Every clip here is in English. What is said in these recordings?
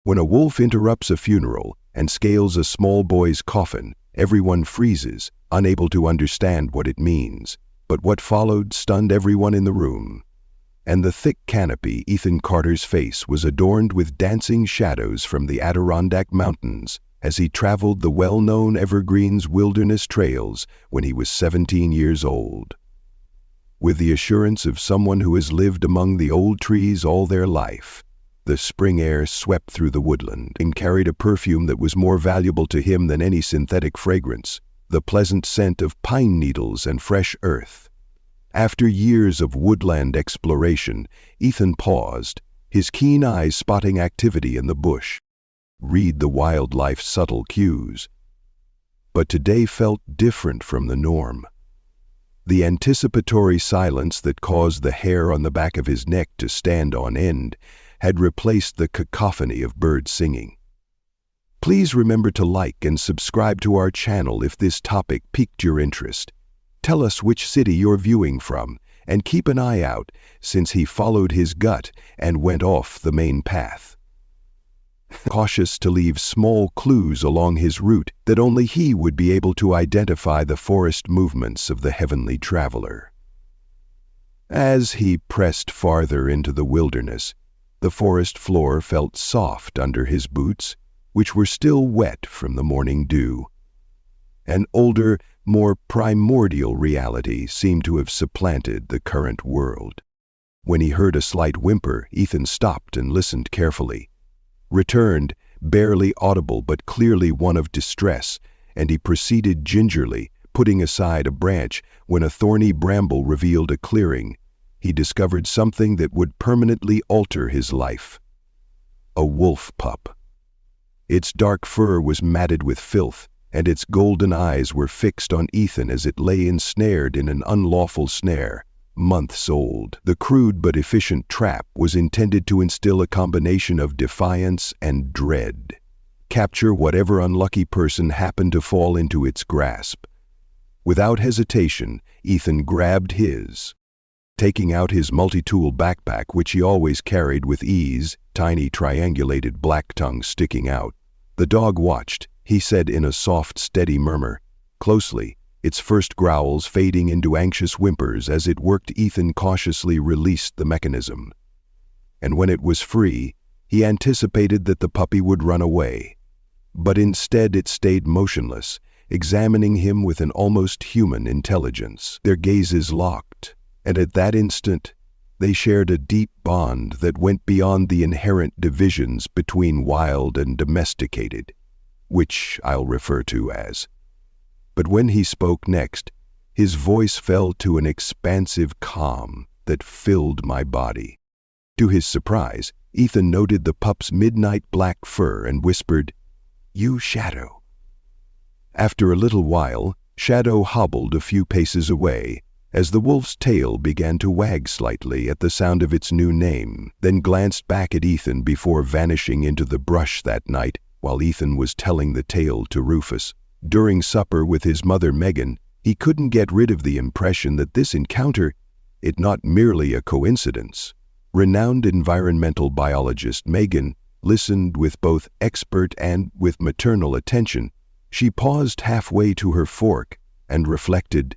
When a wolf interrupts a funeral and scales a small boy's coffin, everyone freezes, unable to understand what it means. But what followed stunned everyone in the room. And the thick canopy Ethan Carter's face was adorned with dancing shadows from the Adirondack Mountains as he traveled the well-known Evergreens wilderness trails when he was 17 years old. With the assurance of someone who has lived among the old trees all their life, the spring air swept through the woodland and carried a perfume that was more valuable to him than any synthetic fragrance, the pleasant scent of pine needles and fresh earth. After years of woodland exploration, Ethan paused, his keen eyes spotting activity in the bush. Read the wildlife's subtle cues. But today felt different from the norm. The anticipatory silence that caused the hair on the back of his neck to stand on end had replaced the cacophony of birds singing. Please remember to like and subscribe to our channel if this topic piqued your interest. Tell us which city you're viewing from, and keep an eye out, since he followed his gut and went off the main path. Cautious to leave small clues along his route that only he would be able to identify the forest movements of the heavenly traveler. As he pressed farther into the wilderness, the forest floor felt soft under his boots, which were still wet from the morning dew. An older, more primordial reality seemed to have supplanted the current world. When he heard a slight whimper, Ethan stopped and listened carefully. Returned, barely audible but clearly one of distress, and he proceeded gingerly, putting aside a branch when a thorny bramble revealed a clearing. He discovered something that would permanently alter his life. A wolf pup. Its dark fur was matted with filth, and its golden eyes were fixed on Ethan as it lay ensnared in an unlawful snare. Months old, the crude but efficient trap was intended to instill a combination of defiance and dread. Capture whatever unlucky person happened to fall into its grasp. Without hesitation, Ethan grabbed his. Taking out his multi-tool backpack, which he always carried with ease, tiny triangulated black tongue sticking out. The dog watched, he said in a soft, steady murmur, closely, its first growls fading into anxious whimpers as it worked. Ethan cautiously released the mechanism. And when it was free, he anticipated that the puppy would run away. But instead it stayed motionless, examining him with an almost human intelligence. Their gazes locked, and at that instant, they shared a deep bond that went beyond the inherent divisions between wild and domesticated, which I'll refer to as. But when he spoke next, his voice fell to an expansive calm that filled my body. To his surprise, Ethan noted the pup's midnight black fur and whispered, "You, Shadow." After a little while, Shadow hobbled a few paces away, as the wolf's tail began to wag slightly at the sound of its new name, then glanced back at Ethan before vanishing into the brush that night while Ethan was telling the tale to Rufus. During supper with his mother Megan, he couldn't get rid of the impression that this encounter, it not merely a coincidence. Renowned environmental biologist Megan listened with both expert and with maternal attention. She paused halfway to her fork and reflected,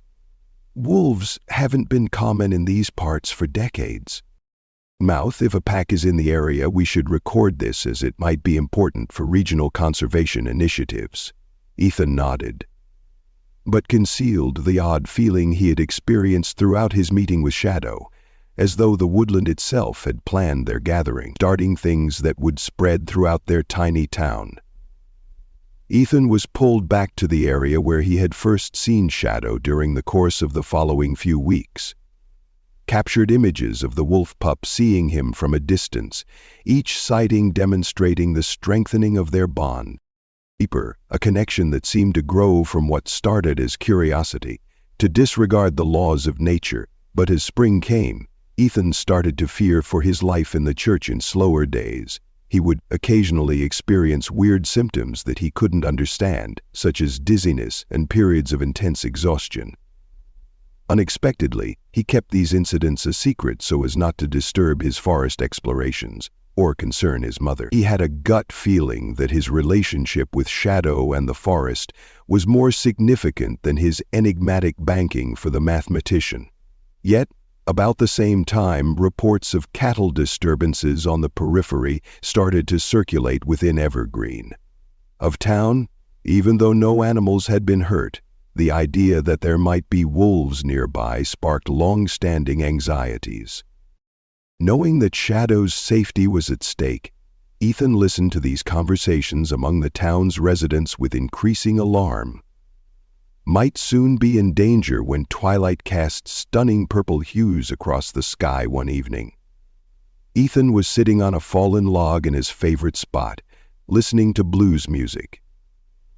"Wolves haven't been common in these parts for decades. Mouth, if a pack is in the area, we should record this as it might be important for regional conservation initiatives." Ethan nodded, but concealed the odd feeling he had experienced throughout his meeting with Shadow, as though the woodland itself had planned their gathering, starting things that would spread throughout their tiny town. Ethan was pulled back to the area where he had first seen Shadow during the course of the following few weeks. Captured images of the wolf pup seeing him from a distance, each sighting demonstrating the strengthening of their bond. Deeper, a connection that seemed to grow from what started as curiosity, to disregard the laws of nature. But as spring came, Ethan started to fear for his life in the church. In slower days, he would occasionally experience weird symptoms that he couldn't understand, such as dizziness and periods of intense exhaustion. Unexpectedly, he kept these incidents a secret so as not to disturb his forest explorations. or concern his mother. He had a gut feeling that his relationship with Shadow and the forest was more significant than his enigmatic banking for the mathematician. Yet, about the same time, reports of cattle disturbances on the periphery started to circulate within Evergreen. Of town, even though no animals had been hurt, the idea that there might be wolves nearby sparked long-standing anxieties. Knowing that Shadow's safety was at stake, Ethan listened to these conversations among the town's residents with increasing alarm. Might soon be in danger when twilight cast stunning purple hues across the sky one evening. Ethan was sitting on a fallen log in his favorite spot, listening to blues music.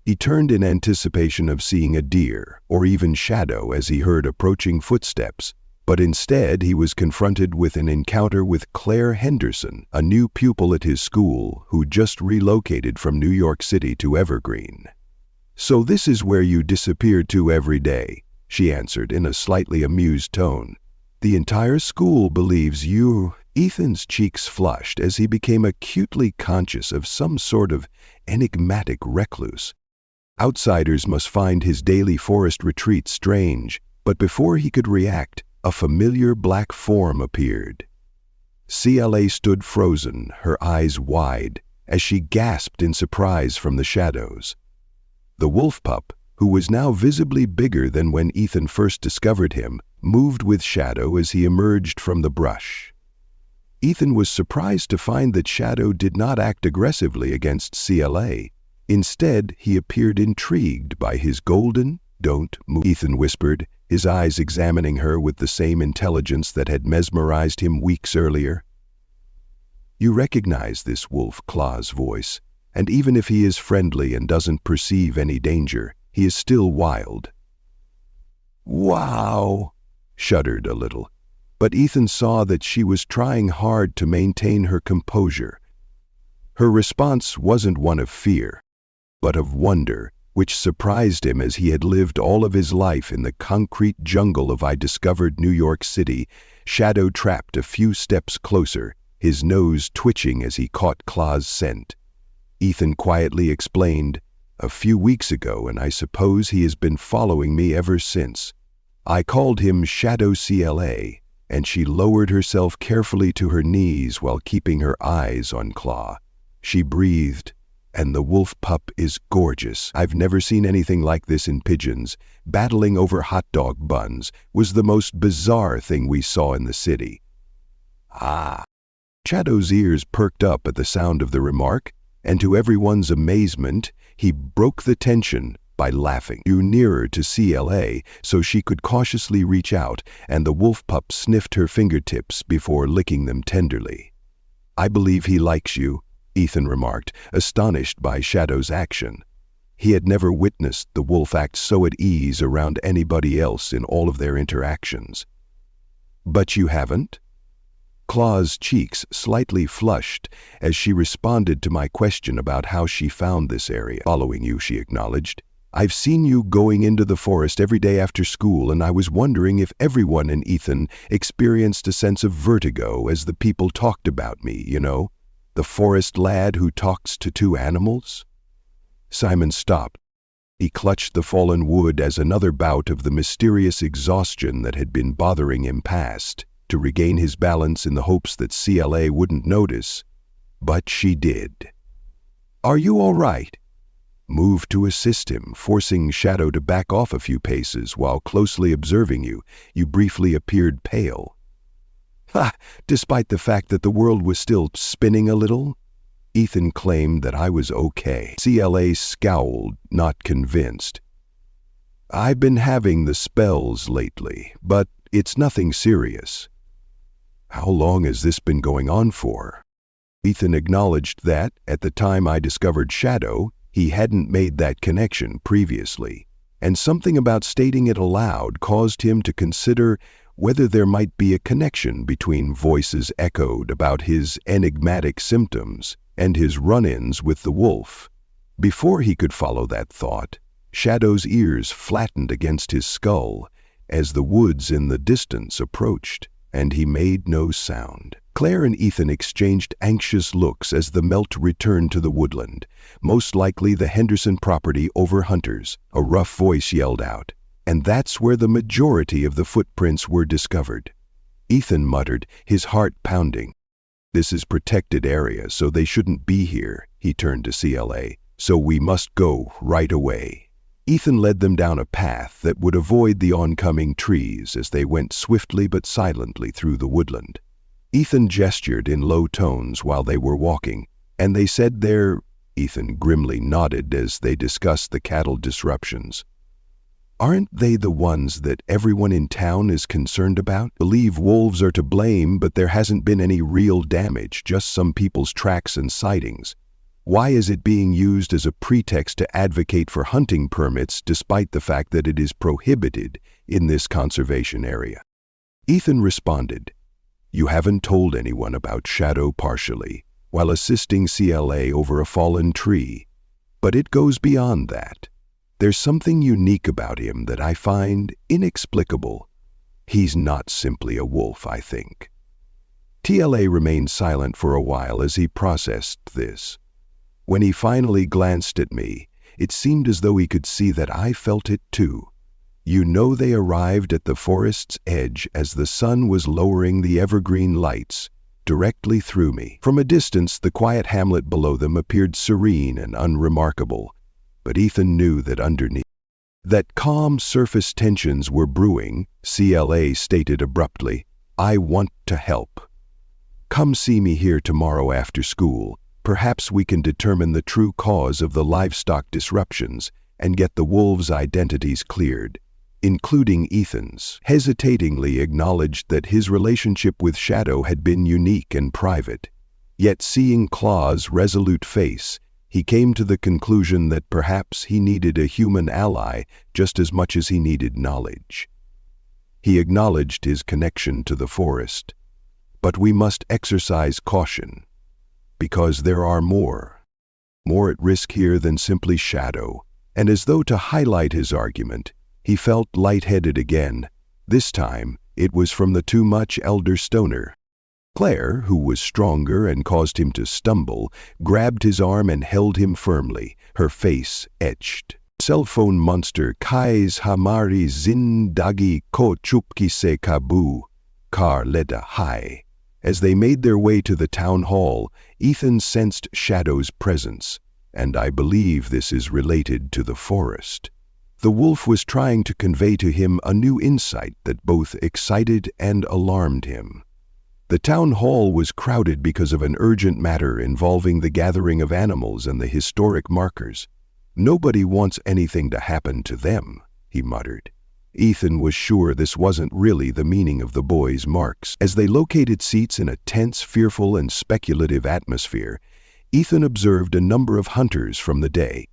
He turned in anticipation of seeing a deer or even Shadow as he heard approaching footsteps, but instead he was confronted with an encounter with Claire Henderson, a new pupil at his school who just relocated from New York City to Evergreen. "So this is where you disappear to every day," she answered in a slightly amused tone. "The entire school believes you—" Ethan's cheeks flushed as he became acutely conscious of some sort of enigmatic recluse. Outsiders must find his daily forest retreat strange, but before he could react, a familiar black form appeared. CLA stood frozen, her eyes wide, as she gasped in surprise from the shadows. The wolf pup, who was now visibly bigger than when Ethan first discovered him, moved with Shadow as he emerged from the brush. Ethan was surprised to find that Shadow did not act aggressively against CLA. Instead, he appeared intrigued by his golden, "Don't move," Ethan whispered, his eyes examining her with the same intelligence that had mesmerized him weeks earlier. "You recognize this wolf," Claw's voice, "and even if he is friendly and doesn't perceive any danger, he is still wild." "Wow," shuddered a little, but Ethan saw that she was trying hard to maintain her composure. Her response wasn't one of fear, but of wonder, which surprised him as he had lived all of his life in the concrete jungle of undiscovered New York City. Shadow trapped a few steps closer, his nose twitching as he caught Claw's scent. Ethan quietly explained, "A few weeks ago, and I suppose he has been following me ever since. I called him Shadow CLA, and she lowered herself carefully to her knees while keeping her eyes on Claw. She breathed, "And the wolf pup is gorgeous. I've never seen anything like this in pigeons. Battling over hot dog buns was the most bizarre thing we saw in the city." "Ah." Shadow's ears perked up at the sound of the remark, and to everyone's amazement, he broke the tension by laughing. "You nearer to CLA so she could cautiously reach out, and the wolf pup sniffed her fingertips before licking them tenderly. "I believe he likes you," Ethan remarked, astonished by Shadow's action. He had never witnessed the wolf act so at ease around anybody else in all of their interactions. "But you haven't?" Claw's cheeks slightly flushed as she responded to my question about how she found this area. "Following you," she acknowledged. "I've seen you going into the forest every day after school, and I was wondering if everyone in Ethan experienced a sense of vertigo as the people talked about me, you know? The forest lad who talks to two animals?" Simon stopped. He clutched the fallen wood as another bout of the mysterious exhaustion that had been bothering him passed, to regain his balance in the hopes that CLA wouldn't notice. But she did. "Are you all right?" Moved to assist him, forcing Shadow to back off a few paces while closely observing you. "You briefly appeared pale." "Ha! Despite the fact that the world was still spinning a little?" Ethan claimed that I was okay. CLA scowled, not convinced. "I've been having the spells lately, but it's nothing serious." "How long has this been going on for?" Ethan acknowledged that, at the time I discovered Shadow, he hadn't made that connection previously, and something about stating it aloud caused him to consider whether there might be a connection between voices echoed about his enigmatic symptoms and his run-ins with the wolf. Before he could follow that thought, Shadow's ears flattened against his skull as the woods in the distance approached, and he made no sound. Claire and Ethan exchanged anxious looks as the melt returned to the woodland, most likely the Henderson property over Hunter's. A rough voice yelled out, "And that's where the majority of the footprints were discovered." Ethan muttered, his heart pounding. "This is protected area, so they shouldn't be here." He turned to CLA. "So we must go right away." Ethan led them down a path that would avoid the oncoming trees as they went swiftly but silently through the woodland. Ethan gestured in low tones while they were walking, and they said their... Ethan grimly nodded as they discussed the cattle disruptions. "Aren't they the ones that everyone in town is concerned about? Believe wolves are to blame, but there hasn't been any real damage, just some people's tracks and sightings. Why is it being used as a pretext to advocate for hunting permits despite the fact that it is prohibited in this conservation area?" Ethan responded, "You haven't told anyone about Shadow partially, while assisting CLA over a fallen tree. But it goes beyond that. There's something unique about him that I find inexplicable. He's not simply a wolf, I think." TLA remained silent for a while as he processed this. When he finally glanced at me, it seemed as though he could see that I felt it too. "You know they arrived at the forest's edge as the sun was lowering the evergreen lights directly through me. From a distance, the quiet hamlet below them appeared serene and unremarkable, but Ethan knew that underneath, that calm surface tensions were brewing." CLA stated abruptly, "I want to help. Come see me here tomorrow after school. Perhaps we can determine the true cause of the livestock disruptions and get the wolves' identities cleared." Including Ethan's, hesitatingly acknowledged that his relationship with Shadow had been unique and private. Yet seeing Claw's resolute face, he came to the conclusion that perhaps he needed a human ally just as much as he needed knowledge. He acknowledged his connection to the forest. "But we must exercise caution, because there are more at risk here than simply Shadow." And as though to highlight his argument, he felt lightheaded again. This time, it was from the too much elder stoner. Claire, who was stronger and caused him to stumble, grabbed his arm and held him firmly, her face etched. "Cell phone monster Kai's Hamari Zindagi Ko Chupki Se Kabu Kar Leda Hai." As they made their way to the town hall, Ethan sensed Shadow's presence, and I believe this is related to the forest. The wolf was trying to convey to him a new insight that both excited and alarmed him. The town hall was crowded because of an urgent matter involving the gathering of animals and the historic markers. "Nobody wants anything to happen to them," he muttered. Ethan was sure this wasn't really the meaning of the boys' marks. As they located seats in a tense, fearful, and speculative atmosphere, Ethan observed a number of hunters from the day.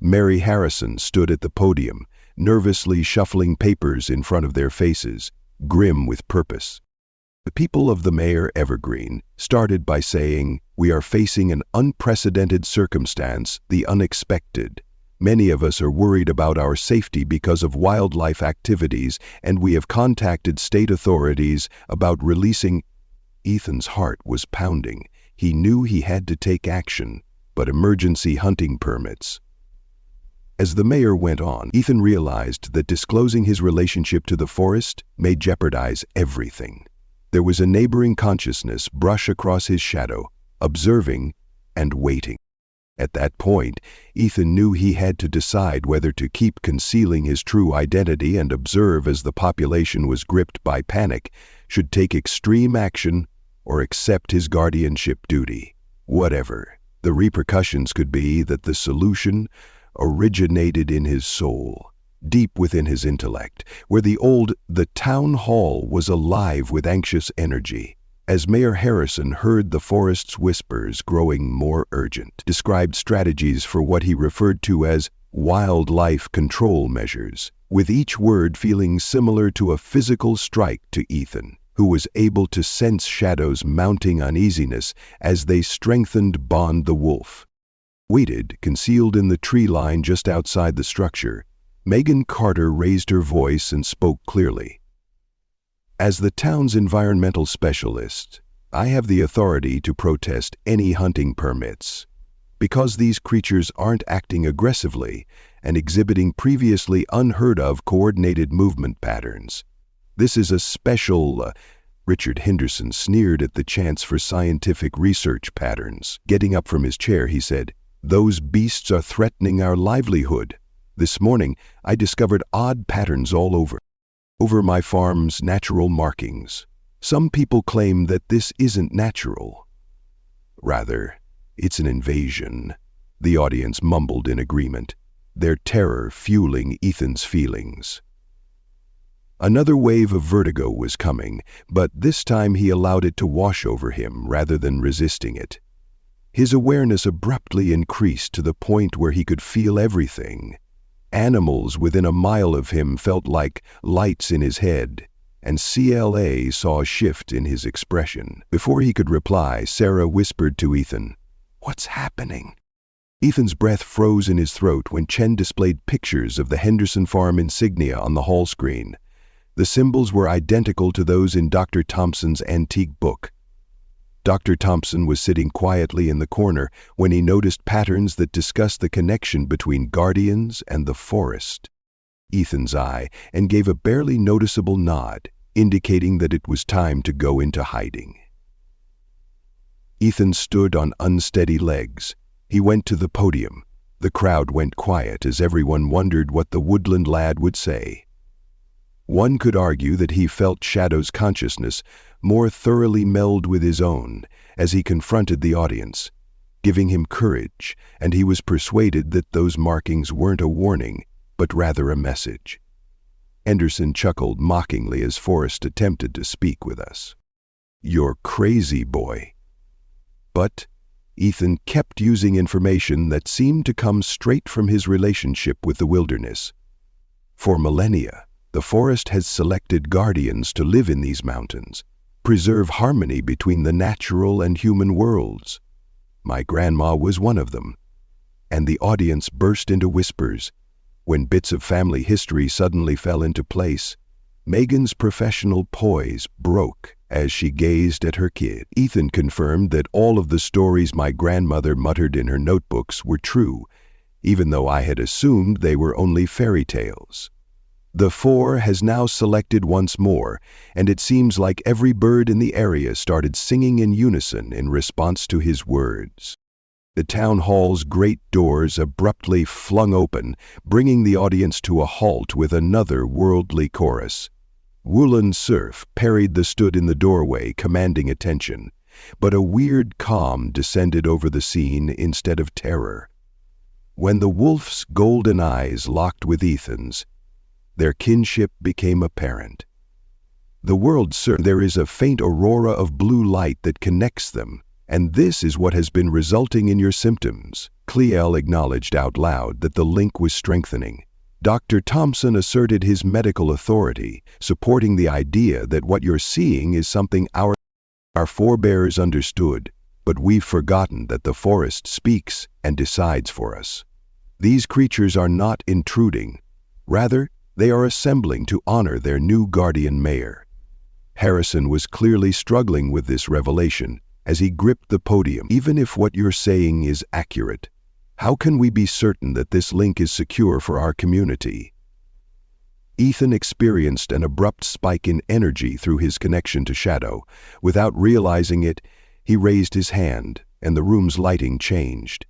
Mary Harrison stood at the podium, nervously shuffling papers in front of their faces, grim with purpose. The people of the Mayor Evergreen started by saying, "We are facing an unprecedented circumstance, the unexpected. Many of us are worried about our safety because of wildlife activities, and we have contacted state authorities about releasing..." Ethan's heart was pounding. He knew he had to take action, but emergency hunting permits. As the mayor went on, Ethan realized that disclosing his relationship to the forest may jeopardize everything. There was a neighboring consciousness brush across his shadow, observing and waiting. At that point, Ethan knew he had to decide whether to keep concealing his true identity and observe as the population was gripped by panic, should take extreme action, or accept his guardianship duty. Whatever the repercussions could be, that the solution originated in his soul, deep within his intellect, where the town hall was alive with anxious energy. As Mayor Harrison heard the forest's whispers growing more urgent, described strategies for what he referred to as wildlife control measures, with each word feeling similar to a physical strike to Ethan, who was able to sense Shadow's mounting uneasiness as they strengthened Bond the wolf. Waited, concealed in the tree line just outside the structure, Megan Carter raised her voice and spoke clearly. As the town's environmental specialist, I have the authority to protest any hunting permits. Because these creatures aren't acting aggressively and exhibiting previously unheard-of coordinated movement patterns. This is a special... Richard Henderson sneered at the chance for scientific research patterns. Getting up from his chair, he said, "Those beasts are threatening our livelihood. This morning, I discovered odd patterns all over my farm's natural markings. Some people claim that this isn't natural. Rather, it's an invasion." The audience mumbled in agreement, their terror fueling Ethan's feelings. Another wave of vertigo was coming, but this time he allowed it to wash over him rather than resisting it. His awareness abruptly increased to the point where he could feel everything. Animals within a mile of him felt like lights in his head, and CLA saw a shift in his expression. Before he could reply, Sarah whispered to Ethan, "What's happening?" Ethan's breath froze in his throat when Chen displayed pictures of the Henderson Farm insignia on the hall screen. The symbols were identical to those in Dr. Thompson's antique book. Dr. Thompson was sitting quietly in the corner when he noticed patterns that discussed the connection between guardians and the forest. Ethan's eye and gave a barely noticeable nod, indicating that it was time to go into hiding. Ethan stood on unsteady legs. He went to the podium. The crowd went quiet as everyone wondered what the woodland lad would say. One could argue that he felt Shadow's consciousness more thoroughly meld with his own as he confronted the audience, giving him courage, and he was persuaded that those markings weren't a warning, but rather a message. Henderson chuckled mockingly as Forrest attempted to speak with us. "You're crazy, boy." But Ethan kept using information that seemed to come straight from his relationship with the wilderness. For millennia, the forest has selected guardians to live in these mountains, preserve harmony between the natural and human worlds. My grandma was one of them. And the audience burst into whispers. When bits of family history suddenly fell into place, Megan's professional poise broke as she gazed at her kid. Ethan confirmed that all of the stories my grandmother muttered in her notebooks were true, even though I had assumed they were only fairy tales. The four has now selected once more, and it seems like every bird in the area started singing in unison in response to his words. The town hall's great doors abruptly flung open, bringing the audience to a halt with another worldly chorus. Woolen Surf parried the stood in the doorway, commanding attention, but a weird calm descended over the scene instead of terror. When the wolf's golden eyes locked with Ethan's, their kinship became apparent. The world there is a faint aurora of blue light that connects them, and this is what has been resulting in your symptoms. Cleel acknowledged out loud that the link was strengthening. Dr. Thompson asserted his medical authority, supporting the idea that what you're seeing is something our forebears understood, but we've forgotten that the forest speaks and decides for us. These creatures are not intruding. Rather, they are assembling to honor their new guardian mayor. Harrison was clearly struggling with this revelation as he gripped the podium. Even if what you're saying is accurate, how can we be certain that this link is secure for our community? Ethan experienced an abrupt spike in energy through his connection to Shadow. Without realizing it, he raised his hand, and the room's lighting changed.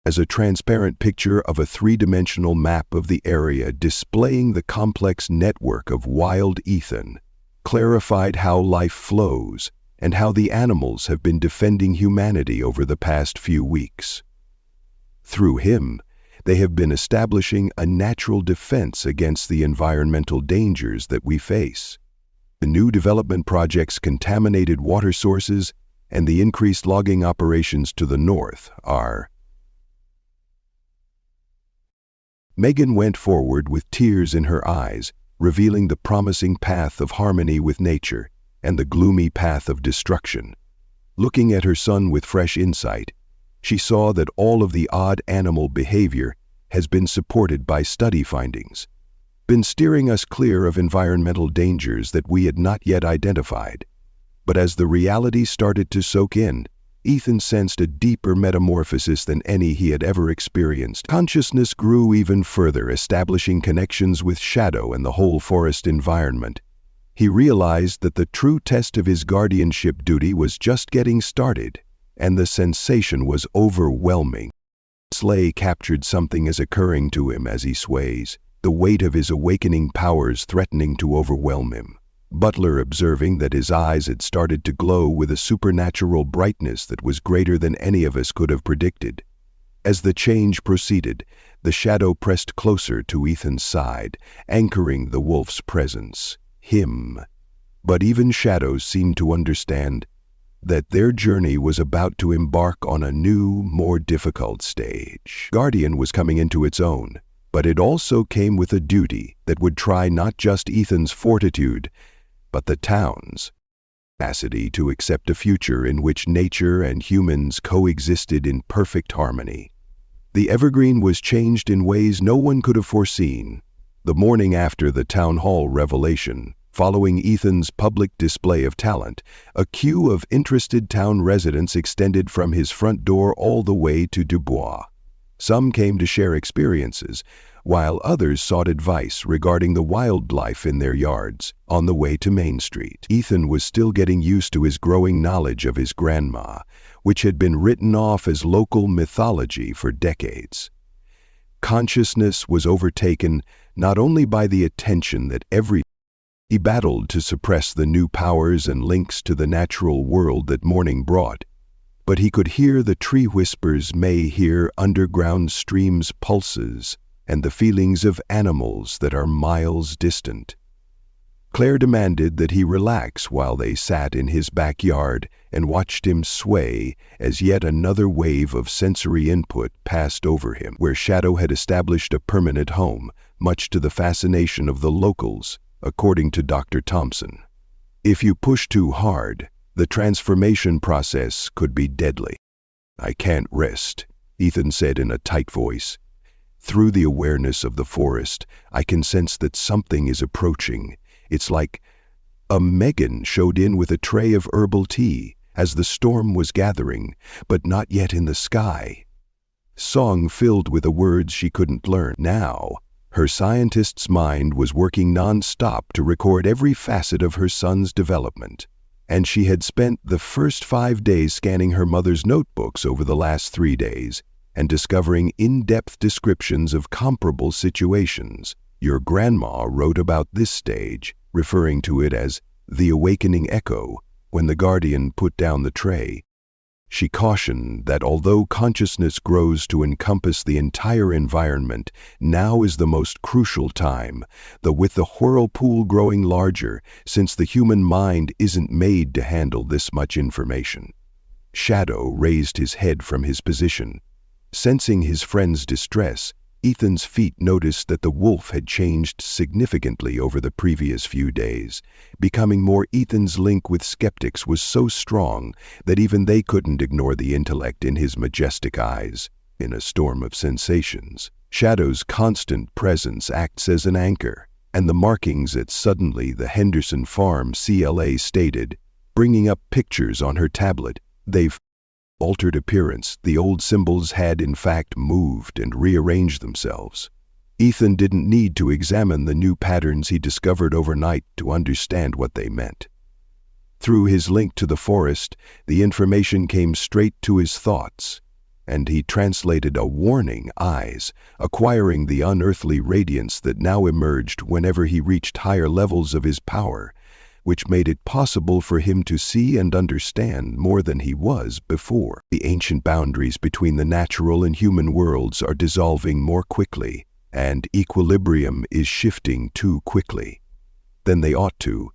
As a transparent picture of a three-dimensional map of the area displaying the complex network of wild Ethan, clarified how life flows and how the animals have been defending humanity over the past few weeks. Through him, they have been establishing a natural defense against the environmental dangers that we face. The new development project's contaminated water sources and the increased logging operations to the north are... Megan went forward with tears in her eyes, revealing the promising path of harmony with nature and the gloomy path of destruction. Looking at her son with fresh insight, she saw that all of the odd animal behavior has been supported by study findings, been steering us clear of environmental dangers that we had not yet identified. But as the reality started to soak in, Ethan sensed a deeper metamorphosis than any he had ever experienced. Consciousness grew even further, establishing connections with Shadow and the whole forest environment. He realized that the true test of his guardianship duty was just getting started, and the sensation was overwhelming. Slay captured something as occurring to him as he sways, the weight of his awakening powers threatening to overwhelm him. Butler, observing that his eyes had started to glow with a supernatural brightness that was greater than any of us could have predicted. As the change proceeded, the Shadow pressed closer to Ethan's side, anchoring the wolf's presence, him. But even shadows seemed to understand that their journey was about to embark on a new, more difficult stage. Guardian was coming into its own, but it also came with a duty that would try not just Ethan's fortitude, but the town's capacity to accept a future in which nature and humans coexisted in perfect harmony. The evergreen was changed in ways no one could have foreseen. The morning after the town hall revelation, following Ethan's public display of talent, a queue of interested town residents extended from his front door all the way to Dubois. Some came to share experiences, while others sought advice regarding the wildlife in their yards. On the way to Main Street, Ethan was still getting used to his growing knowledge of his grandma, which had been written off as local mythology for decades. Consciousness was overtaken not only by the attention that he battled to suppress the new powers and links to the natural world that morning brought, but he could hear the tree whispers, may hear underground streams' pulses, and the feelings of animals that are miles distant. Claire demanded that he relax while they sat in his backyard and watched him sway as yet another wave of sensory input passed over him, where Shadow had established a permanent home, much to the fascination of the locals, according to Dr. Thompson. If you push too hard, the transformation process could be deadly. "I can't rest," Ethan said in a tight voice. "Through the awareness of the forest, I can sense that something is approaching. It's like a Megan showed in with a tray of herbal tea as the storm was gathering, but not yet in the sky." Song filled with the words she couldn't learn. Now, her scientist's mind was working non-stop to record every facet of her son's development, and she had spent the first 5 days scanning her mother's notebooks over the last 3 days and discovering in-depth descriptions of comparable situations. Your grandma wrote about this stage, referring to it as the awakening echo, when the guardian put down the tray. She cautioned that although consciousness grows to encompass the entire environment, now is the most crucial time, though with the whirlpool growing larger, since the human mind isn't made to handle this much information. Shadow raised his head from his position. Sensing his friend's distress, Ethan's feet noticed that the wolf had changed significantly over the previous few days. Becoming more, Ethan's link with skeptics was so strong that even they couldn't ignore the intellect in his majestic eyes. In a storm of sensations, Shadow's constant presence acts as an anchor, and the markings at suddenly the Henderson Farm CLA stated, bringing up pictures on her tablet. They've altered appearance. The old symbols had in fact moved and rearranged themselves. Ethan didn't need to examine the new patterns he discovered overnight to understand what they meant. Through his link to the forest, the information came straight to his thoughts, and he translated a warning eyes, acquiring the unearthly radiance that now emerged whenever he reached higher levels of his power, which made it possible for him to see and understand more than he was before. The ancient boundaries between the natural and human worlds are dissolving more quickly, and equilibrium is shifting too quickly than they ought to.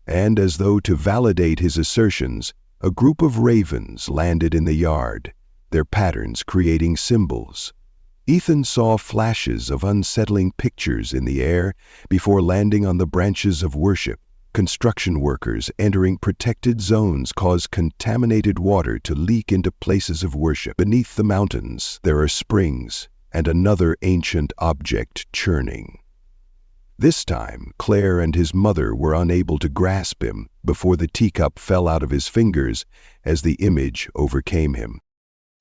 And as though to validate his assertions, a group of ravens landed in the yard, their patterns creating symbols. Ethan saw flashes of unsettling pictures in the air before landing on the branches of worship. Construction workers entering protected zones cause contaminated water to leak into places of worship. Beneath the mountains, there are springs and another ancient object churning. This time, Claire and his mother were unable to grasp him before the teacup fell out of his fingers as the image overcame him.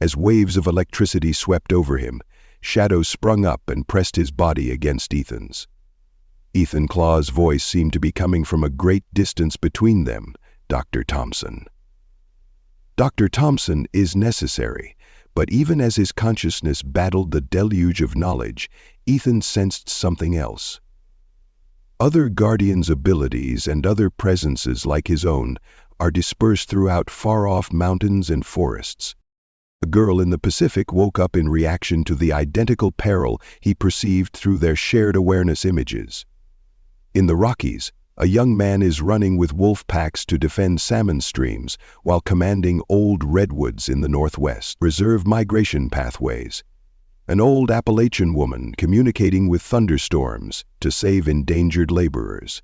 As waves of electricity swept over him, Shadow sprung up and pressed his body against Ethan's. Ethan Claw's voice seemed to be coming from a great distance between them. Dr. Thompson. Dr. Thompson is necessary, but even as his consciousness battled the deluge of knowledge, Ethan sensed something else. Other Guardians' abilities and other presences like his own are dispersed throughout far-off mountains and forests. A girl in the Pacific woke up in reaction to the identical peril he perceived through their shared awareness images. In the Rockies, a young man is running with wolf packs to defend salmon streams while commanding old redwoods in the Northwest reserve migration pathways. An old Appalachian woman communicating with thunderstorms to save endangered laborers.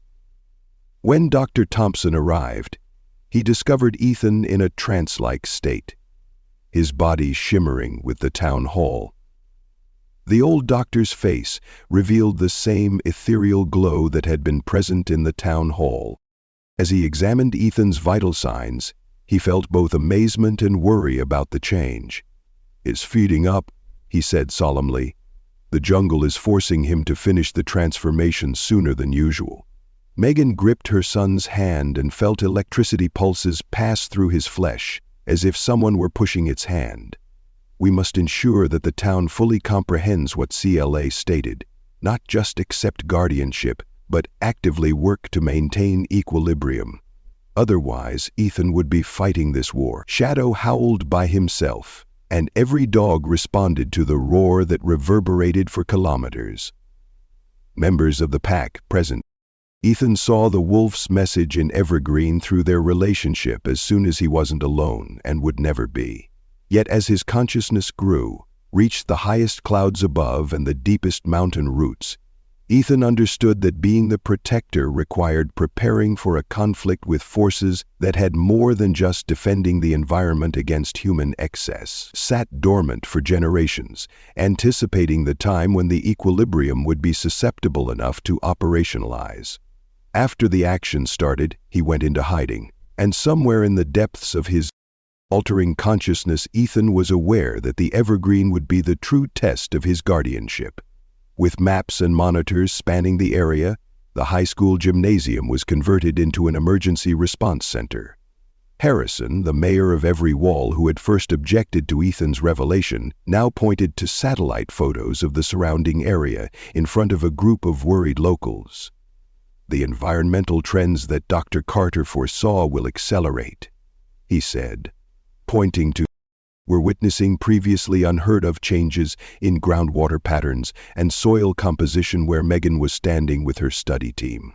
When Dr. Thompson arrived, he discovered Ethan in a trance-like state, his body shimmering with the town hall. The old doctor's face revealed the same ethereal glow that had been present in the town hall. As he examined Ethan's vital signs, he felt both amazement and worry about the change. "It's feeding up," he said solemnly. "The jungle is forcing him to finish the transformation sooner than usual." Megan gripped her son's hand and felt electricity pulses pass through his flesh, as if someone were pushing its hand. "We must ensure that the town fully comprehends what CLA stated, not just accept guardianship, but actively work to maintain equilibrium. Otherwise, Ethan would be fighting this war." Shadow howled by himself, and every dog responded to the roar that reverberated for kilometers. Members of the pack present. Ethan saw the wolf's message in Evergreen through their relationship as soon as he wasn't alone and would never be. Yet as his consciousness grew, reached the highest clouds above and the deepest mountain roots, Ethan understood that being the protector required preparing for a conflict with forces that had more than just defending the environment against human excess, sat dormant for generations, anticipating the time when the equilibrium would be susceptible enough to operationalize. After the action started, he went into hiding, and somewhere in the depths of his altering consciousness, Ethan was aware that the Evergreen would be the true test of his guardianship. With maps and monitors spanning the area, the high school gymnasium was converted into an emergency response center. Harrison, the mayor of Every Wall who had first objected to Ethan's revelation, now pointed to satellite photos of the surrounding area in front of a group of worried locals. "The environmental trends that Dr. Carter foresaw will accelerate," he said, pointing to "We're witnessing previously unheard-of changes in groundwater patterns and soil composition where Megan was standing with her study team."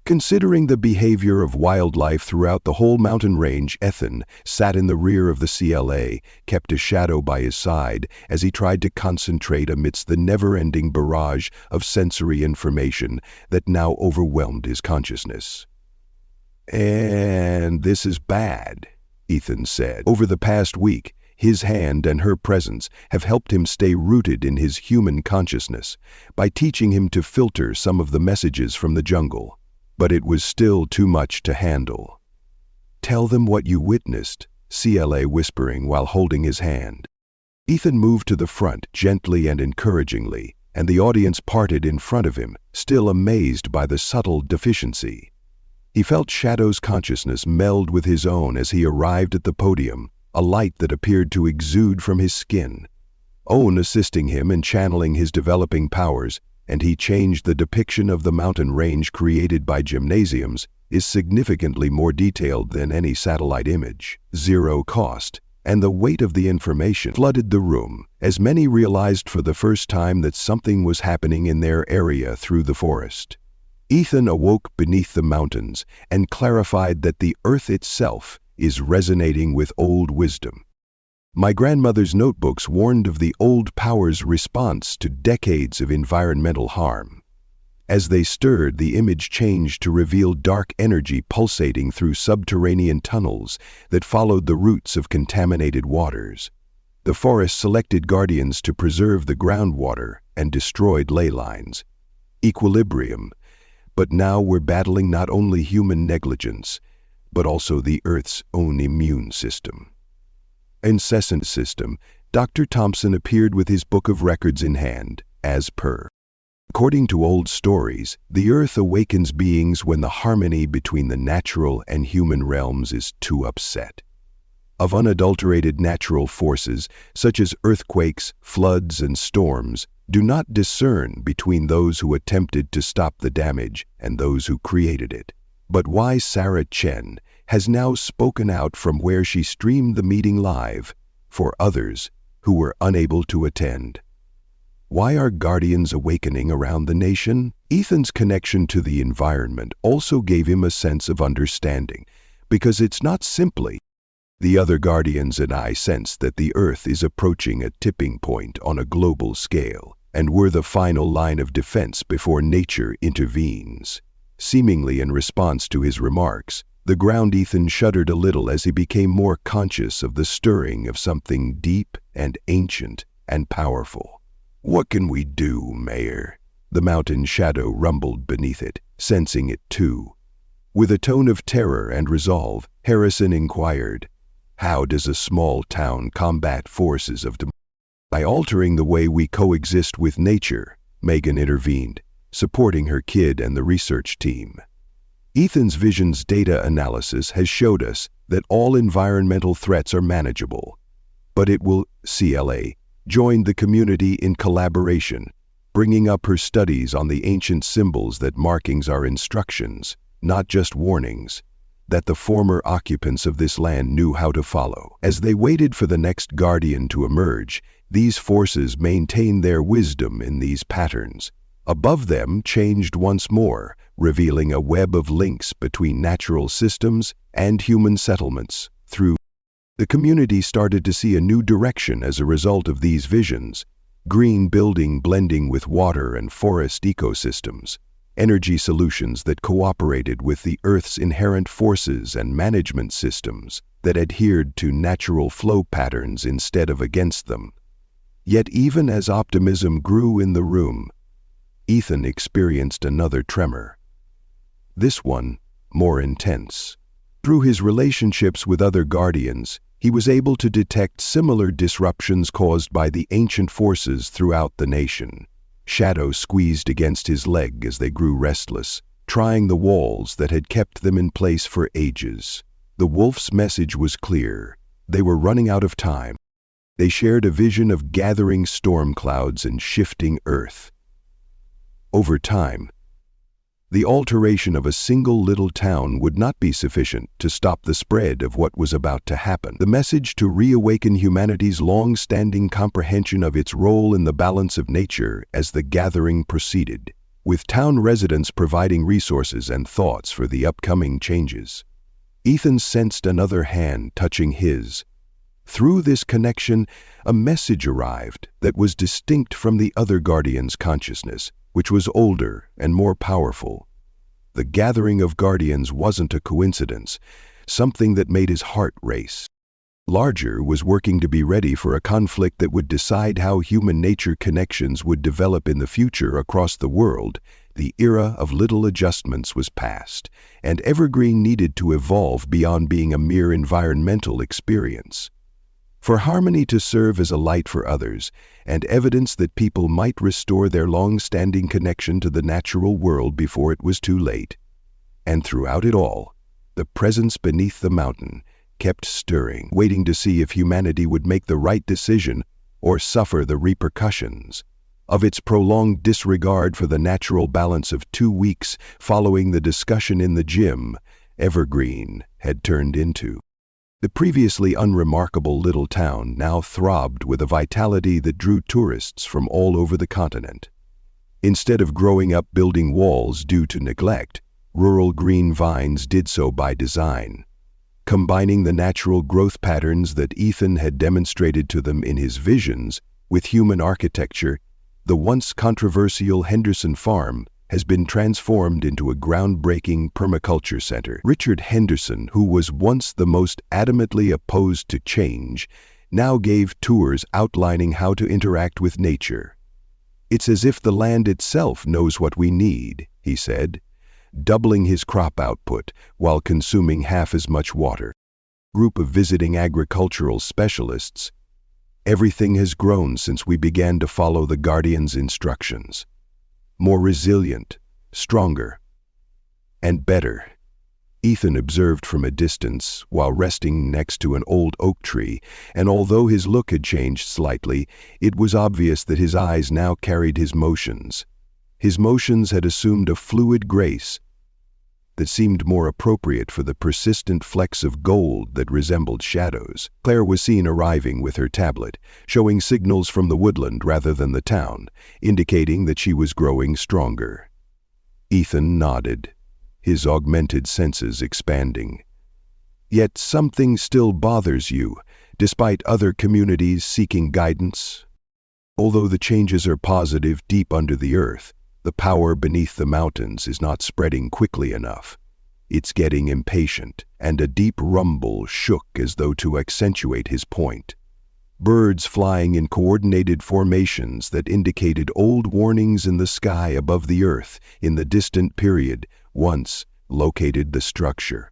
Considering the behavior of wildlife throughout the whole mountain range, Ethan sat in the rear of the CLA, kept a shadow by his side as he tried to concentrate amidst the never-ending barrage of sensory information that now overwhelmed his consciousness. "And this is bad," Ethan said. Over the past week, his hand and her presence have helped him stay rooted in his human consciousness by teaching him to filter some of the messages from the jungle. But it was still too much to handle. "Tell them what you witnessed," CLA whispering while holding his hand. Ethan moved to the front gently and encouragingly, and the audience parted in front of him, still amazed by the subtle deficiency. He felt Shadow's consciousness meld with his own as he arrived at the podium, a light that appeared to exude from his skin. Owen assisting him in channeling his developing powers, and he changed the depiction of the mountain range created by gymnasiums, is significantly more detailed than any satellite image. Zero cost, and the weight of the information flooded the room, as many realized for the first time that something was happening in their area through the forest. Ethan awoke beneath the mountains and clarified that the earth itself is resonating with old wisdom. My grandmother's notebooks warned of the old power's response to decades of environmental harm. As they stirred, the image changed to reveal dark energy pulsating through subterranean tunnels that followed the routes of contaminated waters. The forest selected guardians to preserve the groundwater and destroyed ley lines. equilibrium. But now we're battling not only human negligence, but also the Earth's own immune system. Incessant system, Dr. Thompson appeared with his book of records in hand, as per. According to old stories, the Earth awakens beings when the harmony between the natural and human realms is too upset. Of unadulterated natural forces, such as earthquakes, floods, and storms, do not discern between those who attempted to stop the damage and those who created it. But wise Sarah Chen has now spoken out from where she streamed the meeting live for others who were unable to attend. Why are guardians awakening around the nation? Ethan's connection to the environment also gave him a sense of understanding, because it's not simply the other guardians and I sense that the Earth is approaching a tipping point on a global scale, and we're the final line of defense before nature intervenes. Seemingly in response to his remarks, the ground Ethan shuddered a little as he became more conscious of the stirring of something deep and ancient and powerful. "What can we do, Mayor?" The mountain shadow rumbled beneath it, sensing it too. With a tone of terror and resolve, Harrison inquired, "How does a small town combat forces of democracy?" "By altering the way we coexist with nature," Megan intervened, supporting her kid and the research team. Ethan's Vision's data analysis has showed us that all environmental threats are manageable, but it will, CLA, join the community in collaboration, bringing up her studies on the ancient symbols that markings are instructions, not just warnings, that the former occupants of this land knew how to follow. As they waited for the next guardian to emerge, these forces maintained their wisdom in these patterns. Above them changed once more, revealing a web of links between natural systems and human settlements. Through the community started to see a new direction as a result of these visions: green building blending with water and forest ecosystems, energy solutions that cooperated with the Earth's inherent forces, and management systems that adhered to natural flow patterns instead of against them. Yet even as optimism grew in the room, Ethan experienced another tremor. This one, more intense. Through his relationships with other guardians, he was able to detect similar disruptions caused by the ancient forces throughout the nation. Shadows squeezed against his leg as they grew restless, trying the walls that had kept them in place for ages. The wolf's message was clear. They were running out of time. They shared a vision of gathering storm clouds and shifting earth. Over time, the alteration of a single little town would not be sufficient to stop the spread of what was about to happen. The message to reawaken humanity's long-standing comprehension of its role in the balance of nature as the gathering proceeded, with town residents providing resources and thoughts for the upcoming changes. Ethan sensed another hand touching his. Through this connection, a message arrived that was distinct from the other guardian's consciousness, which was older and more powerful. The gathering of guardians wasn't a coincidence, something that made his heart race. Larger was working to be ready for a conflict that would decide how human-nature connections would develop in the future across the world. The era of little adjustments was past, and Evergreen needed to evolve beyond being a mere environmental experience. For harmony to serve as a light for others, and evidence that people might restore their long-standing connection to the natural world before it was too late. And throughout it all, the presence beneath the mountain kept stirring, waiting to see if humanity would make the right decision or suffer the repercussions of its prolonged disregard for the natural balance. Of 2 weeks following the discussion in the gym, Evergreen had turned into. The previously unremarkable little town now throbbed with a vitality that drew tourists from all over the continent. Instead of growing up building walls due to neglect, rural green vines did so by design. Combining the natural growth patterns that Ethan had demonstrated to them in his visions with human architecture, the once controversial Henderson Farm has been transformed into a groundbreaking permaculture center. Richard Henderson, who was once the most adamantly opposed to change, now gave tours outlining how to interact with nature. "It's as if the land itself knows what we need," he said, doubling his crop output while consuming half as much water. Group of visiting agricultural specialists. "Everything has grown since we began to follow the Guardian's instructions. More resilient, stronger, and better." Ethan observed from a distance while resting next to an old oak tree, and although his look had changed slightly, it was obvious that his eyes now carried his motions. His motions had assumed a fluid grace that seemed more appropriate for the persistent flecks of gold that resembled shadows. Claire was seen arriving with her tablet, showing signals from the woodland rather than the town, indicating that she was growing stronger. Ethan nodded, his augmented senses expanding. "Yet something still bothers you, despite other communities seeking guidance? Although the changes are positive deep under the earth, the power beneath the mountains is not spreading quickly enough. It's getting impatient," and a deep rumble shook as though to accentuate his point. Birds flying in coordinated formations that indicated old warnings in the sky above the earth in the distant period once located the structure.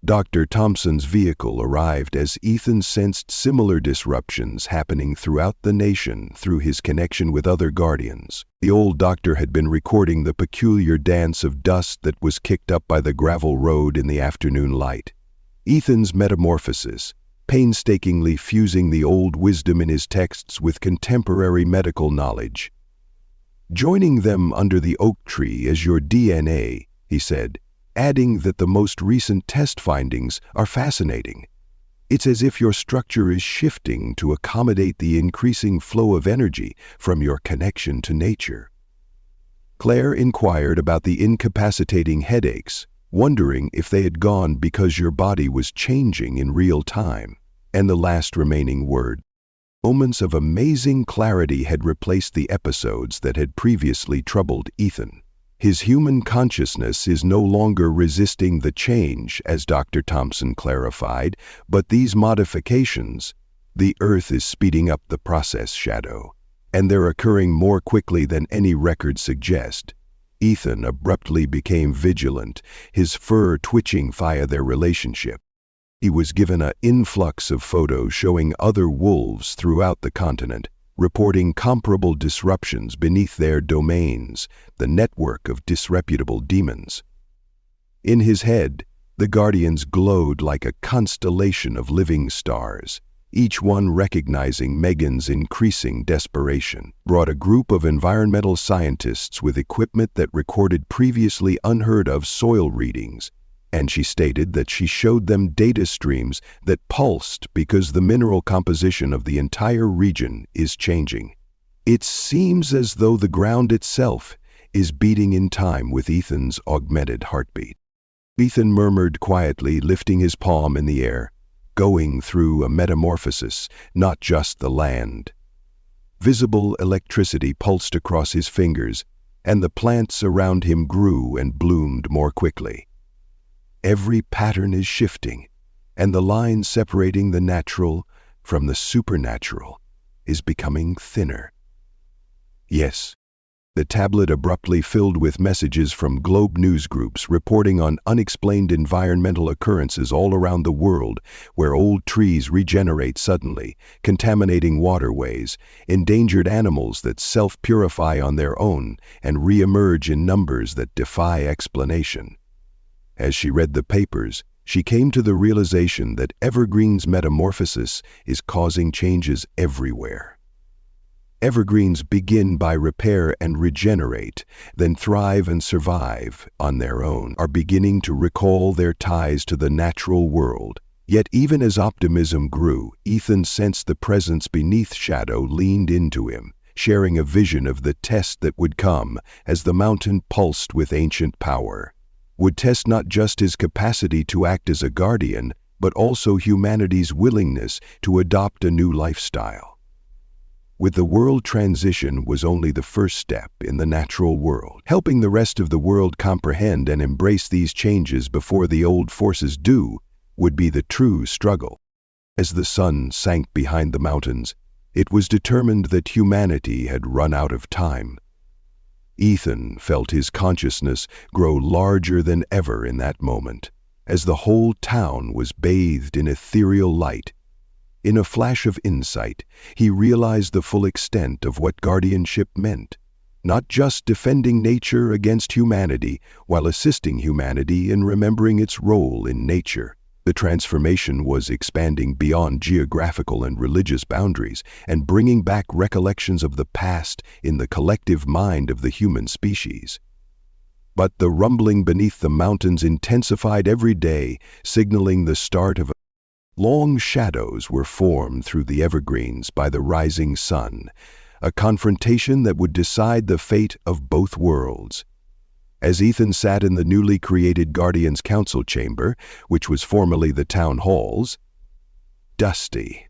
Dr. Thompson's vehicle arrived as Ethan sensed similar disruptions happening throughout the nation through his connection with other Guardians. The old doctor had been recording the peculiar dance of dust that was kicked up by the gravel road in the afternoon light. Ethan's metamorphosis, painstakingly fusing the old wisdom in his texts with contemporary medical knowledge. "Joining them under the oak tree as your DNA," he said, adding that the most recent test findings are fascinating. "It's as if your structure is shifting to accommodate the increasing flow of energy from your connection to nature." Claire inquired about the incapacitating headaches, wondering if they had gone because your body was changing in real time. And the last remaining word. Moments of amazing clarity had replaced the episodes that had previously troubled Ethan. His human consciousness is no longer resisting the change, as Dr. Thompson clarified, but these modifications, the Earth is speeding up the process, Shadow, and they're occurring more quickly than any records suggest. Ethan abruptly became vigilant, his fur twitching via their relationship. He was given an influx of photos showing other wolves throughout the continent, reporting comparable disruptions beneath their domains, the network of disreputable demons. In his head, the Guardians glowed like a constellation of living stars, each one recognizing Megan's increasing desperation. Brought a group of environmental scientists with equipment that recorded previously unheard-of soil readings, and she stated that she showed them data streams that pulsed because the mineral composition of the entire region is changing. It seems as though the ground itself is beating in time with Ethan's augmented heartbeat. Ethan murmured quietly, lifting his palm in the air, going through a metamorphosis, not just the land. Visible electricity pulsed across his fingers, and the plants around him grew and bloomed more quickly. Every pattern is shifting, and the line separating the natural from the supernatural is becoming thinner. Yes, the tablet abruptly filled with messages from globe news groups reporting on unexplained environmental occurrences all around the world, where old trees regenerate suddenly, contaminating waterways, endangered animals that self-purify on their own and re-emerge in numbers that defy explanation. As she read the papers, she came to the realization that Evergreen's metamorphosis is causing changes everywhere. Evergreens begin by repair and regenerate, then thrive and survive on their own, are beginning to recall their ties to the natural world. Yet even as optimism grew, Ethan sensed the presence beneath Shadow leaned into him, sharing a vision of the test that would come as the mountain pulsed with ancient power. Would test not just his capacity to act as a guardian, but also humanity's willingness to adopt a new lifestyle. With the world transition was only the first step in the natural world. Helping the rest of the world comprehend and embrace these changes before the old forces do would be the true struggle. As the sun sank behind the mountains, It was determined that humanity had run out of time. Ethan felt his consciousness grow larger than ever in that moment, as the whole town was bathed in ethereal light. In a flash of insight, he realized the full extent of what guardianship meant, not just defending nature against humanity while assisting humanity in remembering its role in nature. The transformation was expanding beyond geographical and religious boundaries and bringing back recollections of the past in the collective mind of the human species. But the rumbling beneath the mountains intensified every day, signaling the start of a long shadows were formed through the evergreens by the rising sun, a confrontation that would decide the fate of both worlds. As Ethan sat in the newly created Guardians' Council chamber, which was formerly the town hall's, dusty.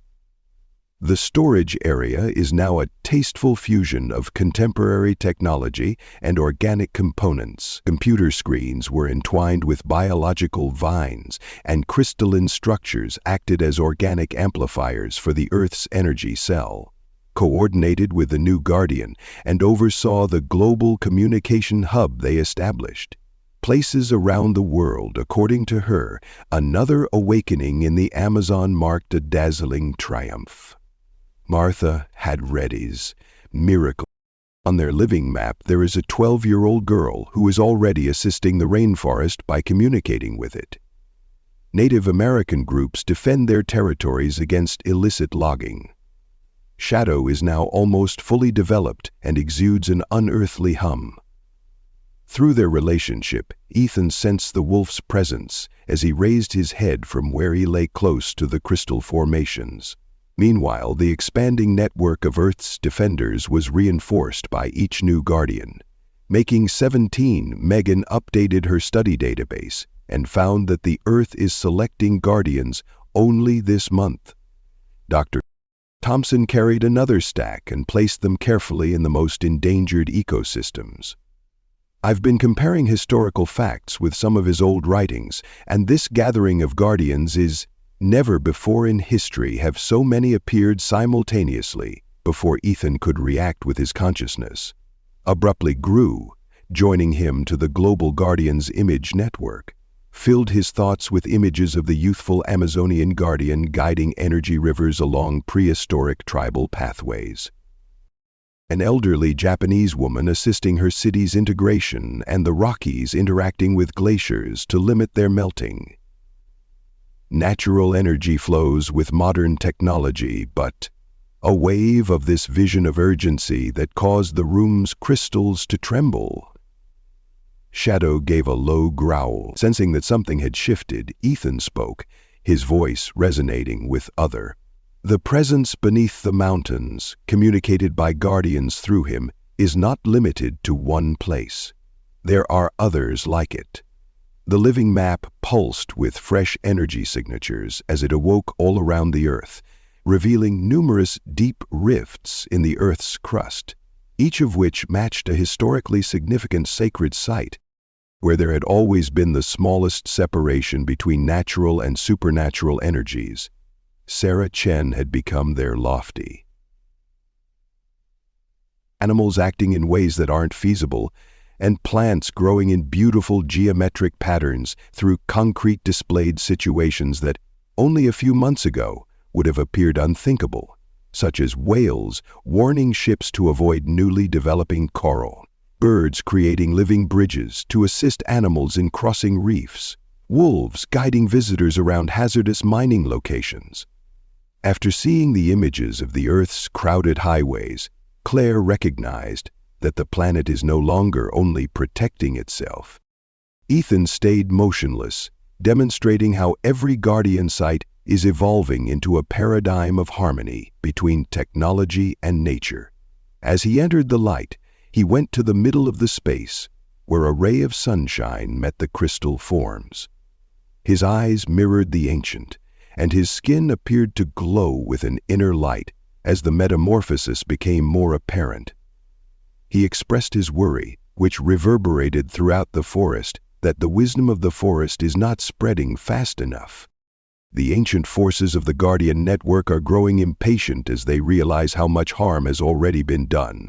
The storage area is now a tasteful fusion of contemporary technology and organic components. Computer screens were entwined with biological vines, and crystalline structures acted as organic amplifiers for the Earth's energy cell. Coordinated with the new Guardian and oversaw the global communication hub they established. Places around the world, according to her, another awakening in the Amazon marked a dazzling triumph. Martha had Reddy's miracle. On their living map, there is a 12-year-old girl who is already assisting the rainforest by communicating with it. Native American groups defend their territories against illicit logging. Shadow is now almost fully developed and exudes an unearthly hum. Through their relationship, Ethan sensed the wolf's presence as he raised his head from where he lay close to the crystal formations. Meanwhile, the expanding network of Earth's defenders was reinforced by each new Guardian. Making 17, Megan updated her study database and found that the Earth is selecting Guardians only this month. Dr. Thompson carried another stack and placed them carefully in the most endangered ecosystems. I've been comparing historical facts with some of his old writings, and this gathering of Guardians is never before in history have so many appeared simultaneously before Ethan could react with his consciousness. Abruptly grew, joining him to the global Guardians image network. Filled his thoughts with images of the youthful Amazonian Guardian guiding energy rivers along prehistoric tribal pathways. An elderly Japanese woman assisting her city's integration and the Rockies interacting with glaciers to limit their melting. Natural energy flows with modern technology, but a wave of this vision of urgency that caused the room's crystals to tremble. Shadow gave a low growl. Sensing that something had shifted, Ethan spoke, his voice resonating with other. The presence beneath the mountains, communicated by Guardians through him, is not limited to one place. There are others like it. The living map pulsed with fresh energy signatures as it awoke all around the Earth, revealing numerous deep rifts in the Earth's crust, each of which matched a historically significant sacred site, where there had always been the smallest separation between natural and supernatural energies. Sarah Chen had become their lofty. Animals acting in ways that aren't feasible, and plants growing in beautiful geometric patterns through concrete displayed situations that only a few months ago would have appeared unthinkable, such as whales warning ships to avoid newly developing coral. Birds creating living bridges to assist animals in crossing reefs, wolves guiding visitors around hazardous mining locations. After seeing the images of the Earth's crowded highways, Claire recognized that the planet is no longer only protecting itself. Ethan stayed motionless, demonstrating how every Guardian site is evolving into a paradigm of harmony between technology and nature. As he entered the light, he went to the middle of the space, where a ray of sunshine met the crystal forms. His eyes mirrored the ancient, and his skin appeared to glow with an inner light as the metamorphosis became more apparent. He expressed his worry, which reverberated throughout the forest, that the wisdom of the forest is not spreading fast enough. The ancient forces of the Guardian Network are growing impatient as they realize how much harm has already been done.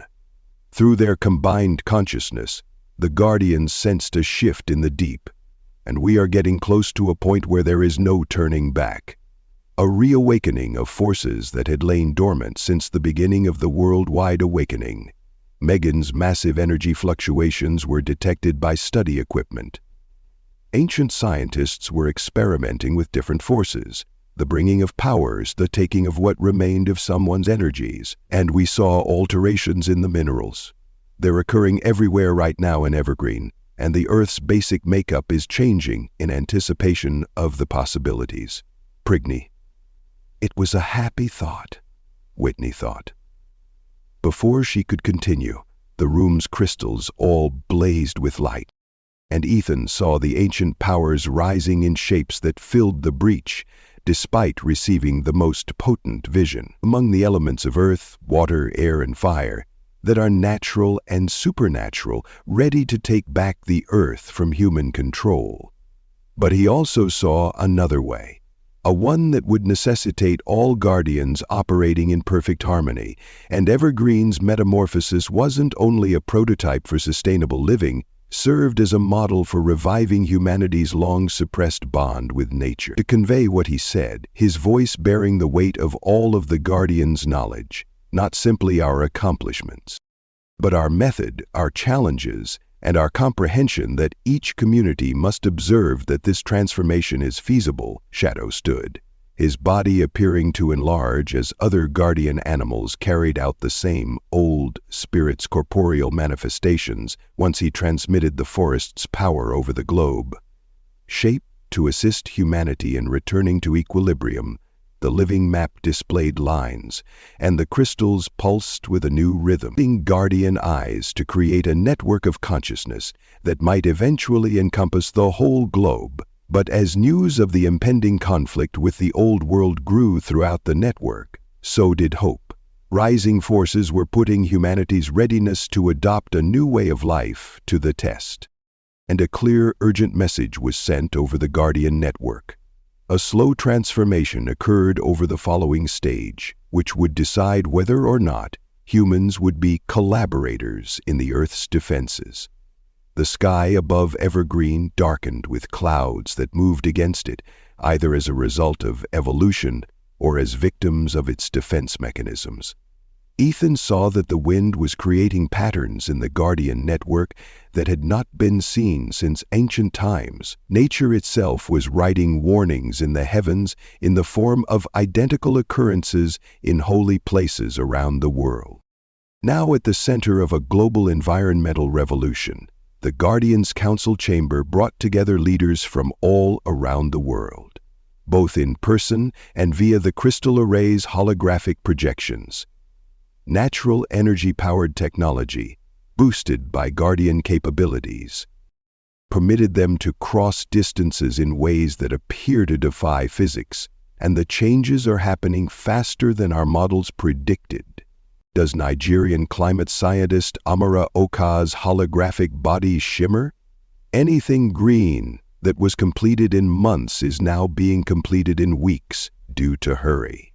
Through their combined consciousness, the Guardians sensed a shift in the deep, and we are getting close to a point where there is no turning back. A reawakening of forces that had lain dormant since the beginning of the worldwide awakening. Megan's massive energy fluctuations were detected by study equipment. Ancient scientists were experimenting with different forces, the bringing of powers, the taking of what remained of someone's energies, and we saw alterations in the minerals. They're occurring everywhere right now in Evergreen, and the Earth's basic makeup is changing in anticipation of the possibilities. Prigney. It was a happy thought, Whitney thought. Before she could continue, the room's crystals all blazed with light, and Ethan saw the ancient powers rising in shapes that filled the breach, despite receiving the most potent vision. Among the elements of earth, water, air, and fire, that are natural and supernatural, ready to take back the earth from human control. But he also saw another way, a one that would necessitate all guardians operating in perfect harmony, and Evergreen's metamorphosis wasn't only a prototype for sustainable living, served as a model for reviving humanity's long-suppressed bond with nature. To convey what he said, his voice bearing the weight of all of the Guardians' knowledge, not simply our accomplishments, but our method, our challenges, and our comprehension that each community must observe that this transformation is feasible. Shadow stood, his body appearing to enlarge as other guardian animals carried out the same old spirit's corporeal manifestations once he transmitted the forest's power over the globe. Shaped to assist humanity in returning to equilibrium, the living map displayed lines, and the crystals pulsed with a new rhythm, guardian eyes to create a network of consciousness that might eventually encompass the whole globe. But as news of the impending conflict with the old world grew throughout the network, so did hope. Rising forces were putting humanity's readiness to adopt a new way of life to the test. And a clear, urgent message was sent over the Guardian Network. A slow transformation occurred over the following stage, which would decide whether or not humans would be collaborators in the Earth's defenses. The sky above Evergreen darkened with clouds that moved against it, either as a result of evolution or as victims of its defense mechanisms. Ethan saw that the wind was creating patterns in the Guardian Network that had not been seen since ancient times. Nature itself was writing warnings in the heavens in the form of identical occurrences in holy places around the world. Now at the center of a global environmental revolution, the Guardians' Council Chamber brought together leaders from all around the world, both in person and via the crystal array's holographic projections. Natural energy-powered technology, boosted by Guardian capabilities, permitted them to cross distances in ways that appear to defy physics, and the changes are happening faster than our models predicted. Does Nigerian climate scientist Amara Oka's holographic body shimmer? Anything green that was completed in months is now being completed in weeks due to hurry.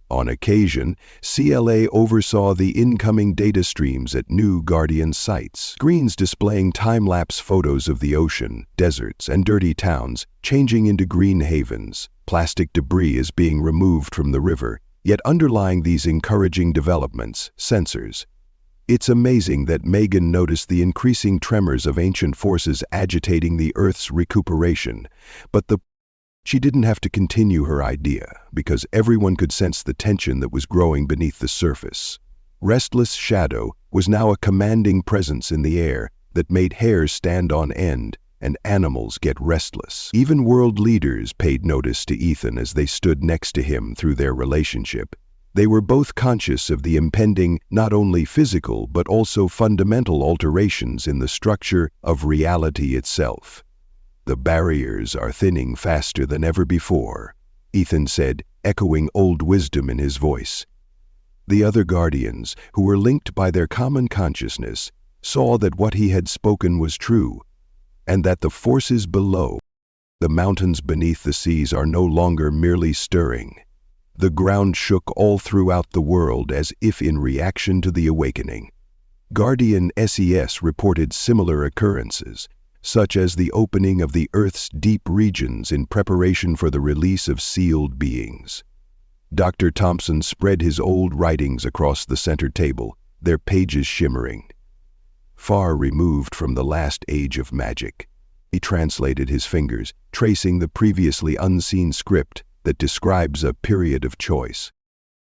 On occasion, CLA oversaw the incoming data streams at new Guardian sites. Screens displaying time-lapse photos of the ocean, deserts, and dirty towns, changing into green havens. Plastic debris is being removed from the river, yet underlying these encouraging developments, sensors. It's amazing that Megan noticed the increasing tremors of ancient forces agitating the Earth's recuperation, but she didn't have to continue her idea, because everyone could sense the tension that was growing beneath the surface. Restless Shadow was now a commanding presence in the air that made hairs stand on end and animals get restless. Even world leaders paid notice to Ethan as they stood next to him through their relationship. They were both conscious of the impending, not only physical but also fundamental alterations in the structure of reality itself. The barriers are thinning faster than ever before, Ethan said, echoing old wisdom in his voice. The other Guardians, who were linked by their common consciousness, saw that what he had spoken was true, and that the forces below The mountains beneath the seas are no longer merely stirring. The ground shook all throughout the world as if in reaction to the awakening. Guardian SES reported similar occurrences, such as the opening of the Earth's deep regions in preparation for the release of sealed beings. Dr. Thompson spread his old writings across the center table, their pages shimmering. Far removed from the last age of magic, he translated his fingers, tracing the previously unseen script that describes a period of choice.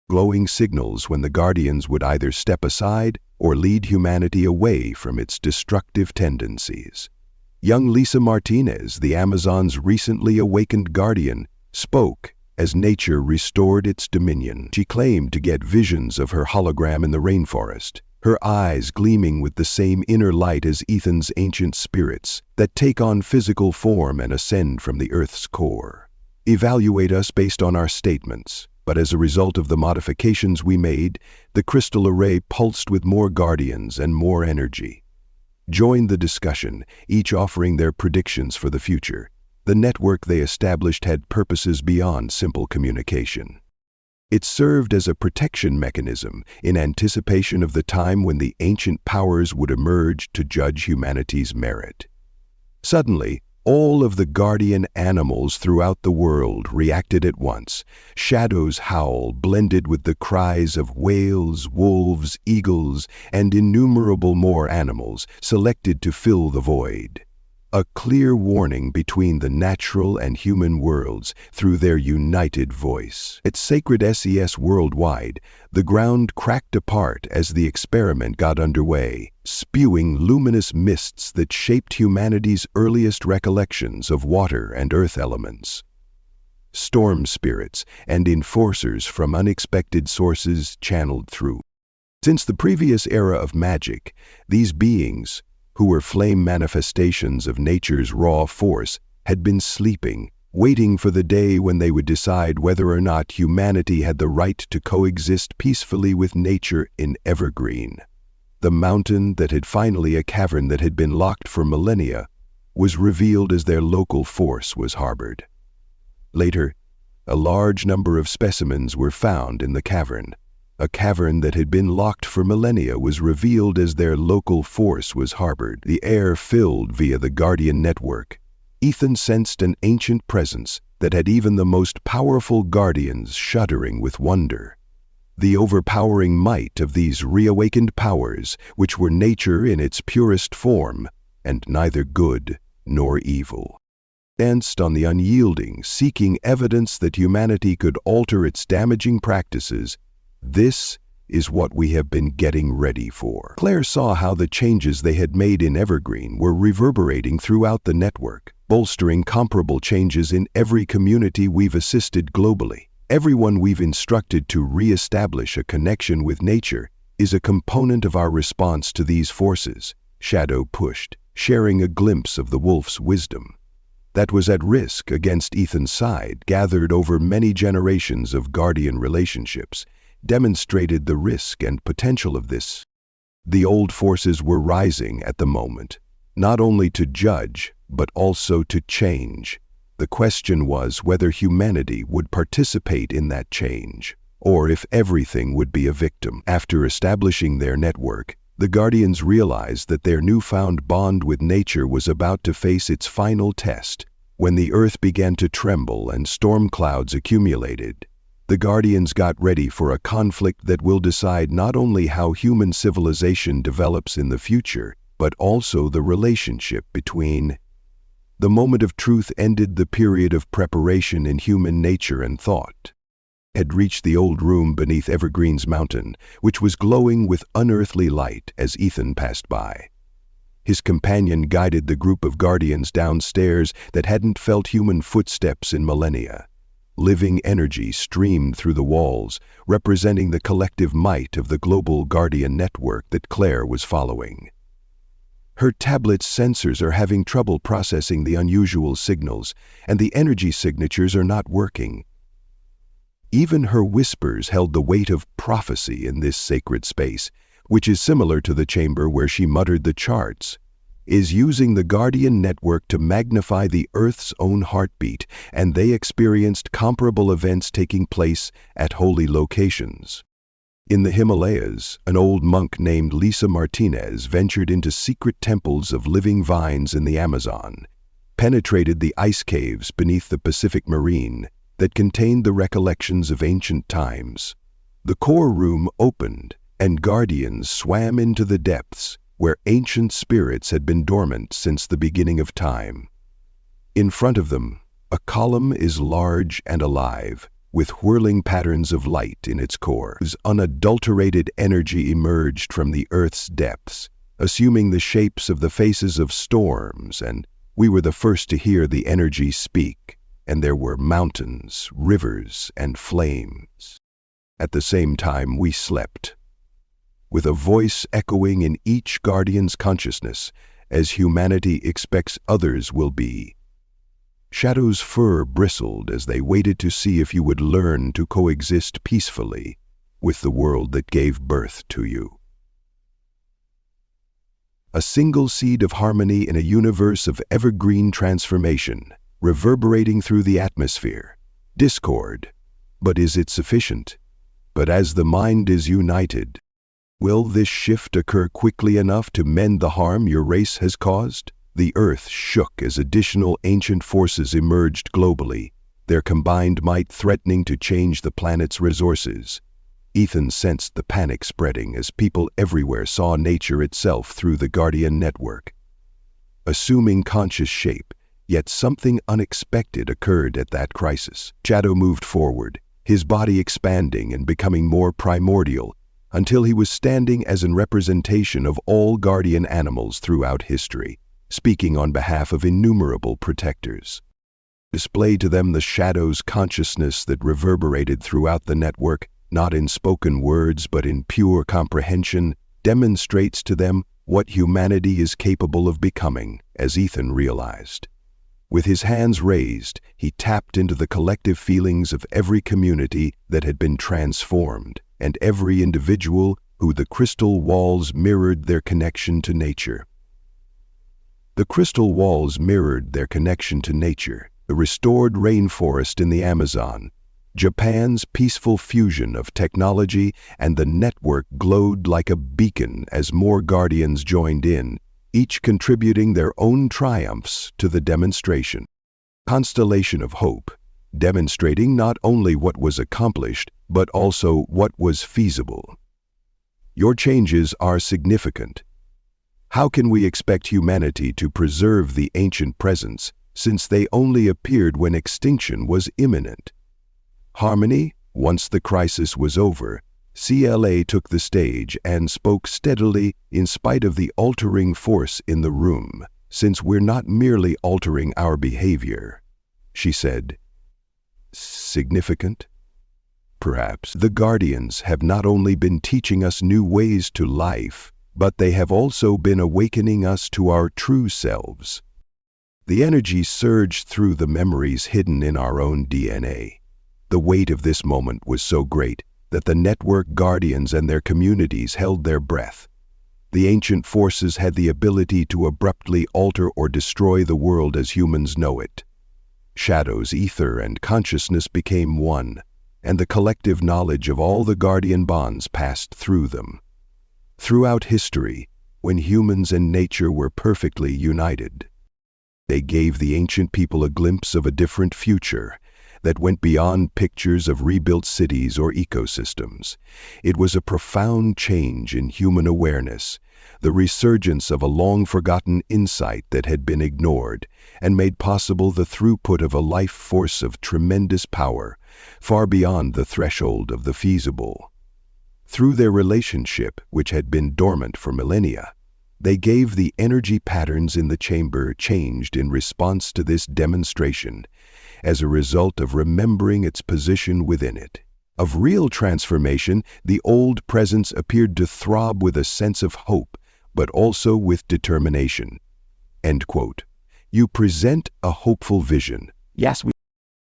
Glowing signals when the Guardians would either step aside or lead humanity away from its destructive tendencies. Young Lisa Martinez, the Amazon's recently awakened guardian, spoke as nature restored its dominion. She claimed to get visions of her hologram in the rainforest, her eyes gleaming with the same inner light as Ethan's ancient spirits that take on physical form and ascend from the Earth's core. Evaluate us based on our statements, but as a result of the modifications we made, the crystal array pulsed with more guardians and more energy. Join the discussion, each offering their predictions for the future. The network they established had purposes beyond simple communication. It served as a protection mechanism in anticipation of the time when the ancient powers would emerge to judge humanity's merit. Suddenly, all of the guardian animals throughout the world reacted at once. Shadow's howl blended with the cries of whales, wolves, eagles, and innumerable more animals selected to fill the void. A clear warning between the natural and human worlds through their united voice. At Sacred SES worldwide, the ground cracked apart as the experiment got underway, spewing luminous mists that shaped humanity's earliest recollections of water and earth elements. Storm spirits and enforcers from unexpected sources channeled through. Since the previous era of magic, these beings, who were flame manifestations of nature's raw force, had been sleeping, waiting for the day when they would decide whether or not humanity had the right to coexist peacefully with nature in Evergreen. The mountain that had finally a cavern that had been locked for millennia was revealed as their local force was harbored. Later, a large number of specimens were found in the cavern. A cavern that had been locked for millennia was revealed as their local force was harbored. The air filled via the Guardian network. Ethan sensed an ancient presence that had even the most powerful Guardians shuddering with wonder. The overpowering might of these reawakened powers, which were nature in its purest form, and neither good nor evil. Danced on the unyielding, seeking evidence that humanity could alter its damaging practices. This is what we have been getting ready for. Claire saw how the changes they had made in Evergreen were reverberating throughout the network, bolstering comparable changes in every community we've assisted globally. Everyone we've instructed to re-establish a connection with nature is a component of our response to these forces, Shadow pushed, sharing a glimpse of the wolf's wisdom. That was at risk against Ethan's side, gathered over many generations of guardian relationships, demonstrated the risk and potential of this. The old forces were rising at the moment, not only to judge, but also to change. The question was whether humanity would participate in that change, or if everything would be a victim. After establishing their network, the Guardians realized that their newfound bond with nature was about to face its final test. When the earth began to tremble and storm clouds accumulated, the Guardians got ready for a conflict that will decide not only how human civilization develops in the future, but also the relationship between. The moment of truth ended the period of preparation in human nature and thought. Had reached the old room beneath Evergreen's mountain, which was glowing with unearthly light as Ethan passed by. His companion guided the group of Guardians downstairs that hadn't felt human footsteps in millennia. Living energy streamed through the walls, representing the collective might of the global Guardian network that Claire was following. Her tablet's sensors are having trouble processing the unusual signals, and the energy signatures are not working. Even her whispers held the weight of prophecy in this sacred space, which is similar to the chamber where she muttered the charts. is using the Guardian network to magnify the Earth's own heartbeat, and they experienced comparable events taking place at holy locations. In the Himalayas, an old monk named Lisa Martinez ventured into secret temples of living vines in the Amazon, penetrated the ice caves beneath the Pacific Marine that contained the recollections of ancient times. The core room opened, and guardians swam into the depths where ancient spirits had been dormant since the beginning of time. In front of them, a column is large and alive, with whirling patterns of light in its core. Unadulterated energy emerged from the Earth's depths, assuming the shapes of the faces of storms, and we were the first to hear the energy speak, and there were mountains, rivers, and flames. At the same time, we slept, with a voice echoing in each guardian's consciousness, as humanity expects others will be. Shadow's fur bristled as they waited to see if you would learn to coexist peacefully with the world that gave birth to you. A single seed of harmony in a universe of evergreen transformation, reverberating through the atmosphere. Discord. But is it sufficient? But as the mind is united, will this shift occur quickly enough to mend the harm your race has caused? The Earth shook as additional ancient forces emerged globally, their combined might threatening to change the planet's resources. Ethan sensed the panic spreading as people everywhere saw nature itself through the Guardian network. Assuming conscious shape, yet something unexpected occurred at that crisis. Shadow moved forward, his body expanding and becoming more primordial, until he was standing as a representation of all guardian animals throughout history, speaking on behalf of innumerable protectors. Display to them the Shadow's consciousness that reverberated throughout the network, not in spoken words but in pure comprehension, demonstrates to them what humanity is capable of becoming, as Ethan realized. With his hands raised, he tapped into the collective feelings of every community that had been transformed, and every individual who the crystal walls mirrored their connection to nature. The crystal walls mirrored their connection to nature, the restored rainforest in the Amazon, Japan's peaceful fusion of technology, and the network glowed like a beacon as more guardians joined in, each contributing their own triumphs to the demonstration. Constellation of hope, demonstrating not only what was accomplished, but also what was feasible. Your changes are significant. How can we expect humanity to preserve the ancient presence, since they only appeared when extinction was imminent? Harmony, once the crisis was over, CLA took the stage and spoke steadily in spite of the altering force in the room, since we're not merely altering our behavior. She said, significant? Perhaps the Guardians have not only been teaching us new ways to life, but they have also been awakening us to our true selves. The energy surged through the memories hidden in our own DNA. The weight of this moment was so great that the network guardians and their communities held their breath. The ancient forces had the ability to abruptly alter or destroy the world as humans know it. Shadow's ether and consciousness became one, and the collective knowledge of all the guardian bonds passed through them. Throughout history, when humans and nature were perfectly united, they gave the ancient people a glimpse of a different future that went beyond pictures of rebuilt cities or ecosystems. It was a profound change in human awareness, the resurgence of a long-forgotten insight that had been ignored, and made possible the throughput of a life force of tremendous power, far beyond the threshold of the feasible. Through their relationship, which had been dormant for millennia, they gave the energy patterns in the chamber changed in response to this demonstration, as a result of remembering its position within it. Of real transformation, the old presence appeared to throb with a sense of hope, but also with determination. End quote. You present a hopeful vision. Yes, we...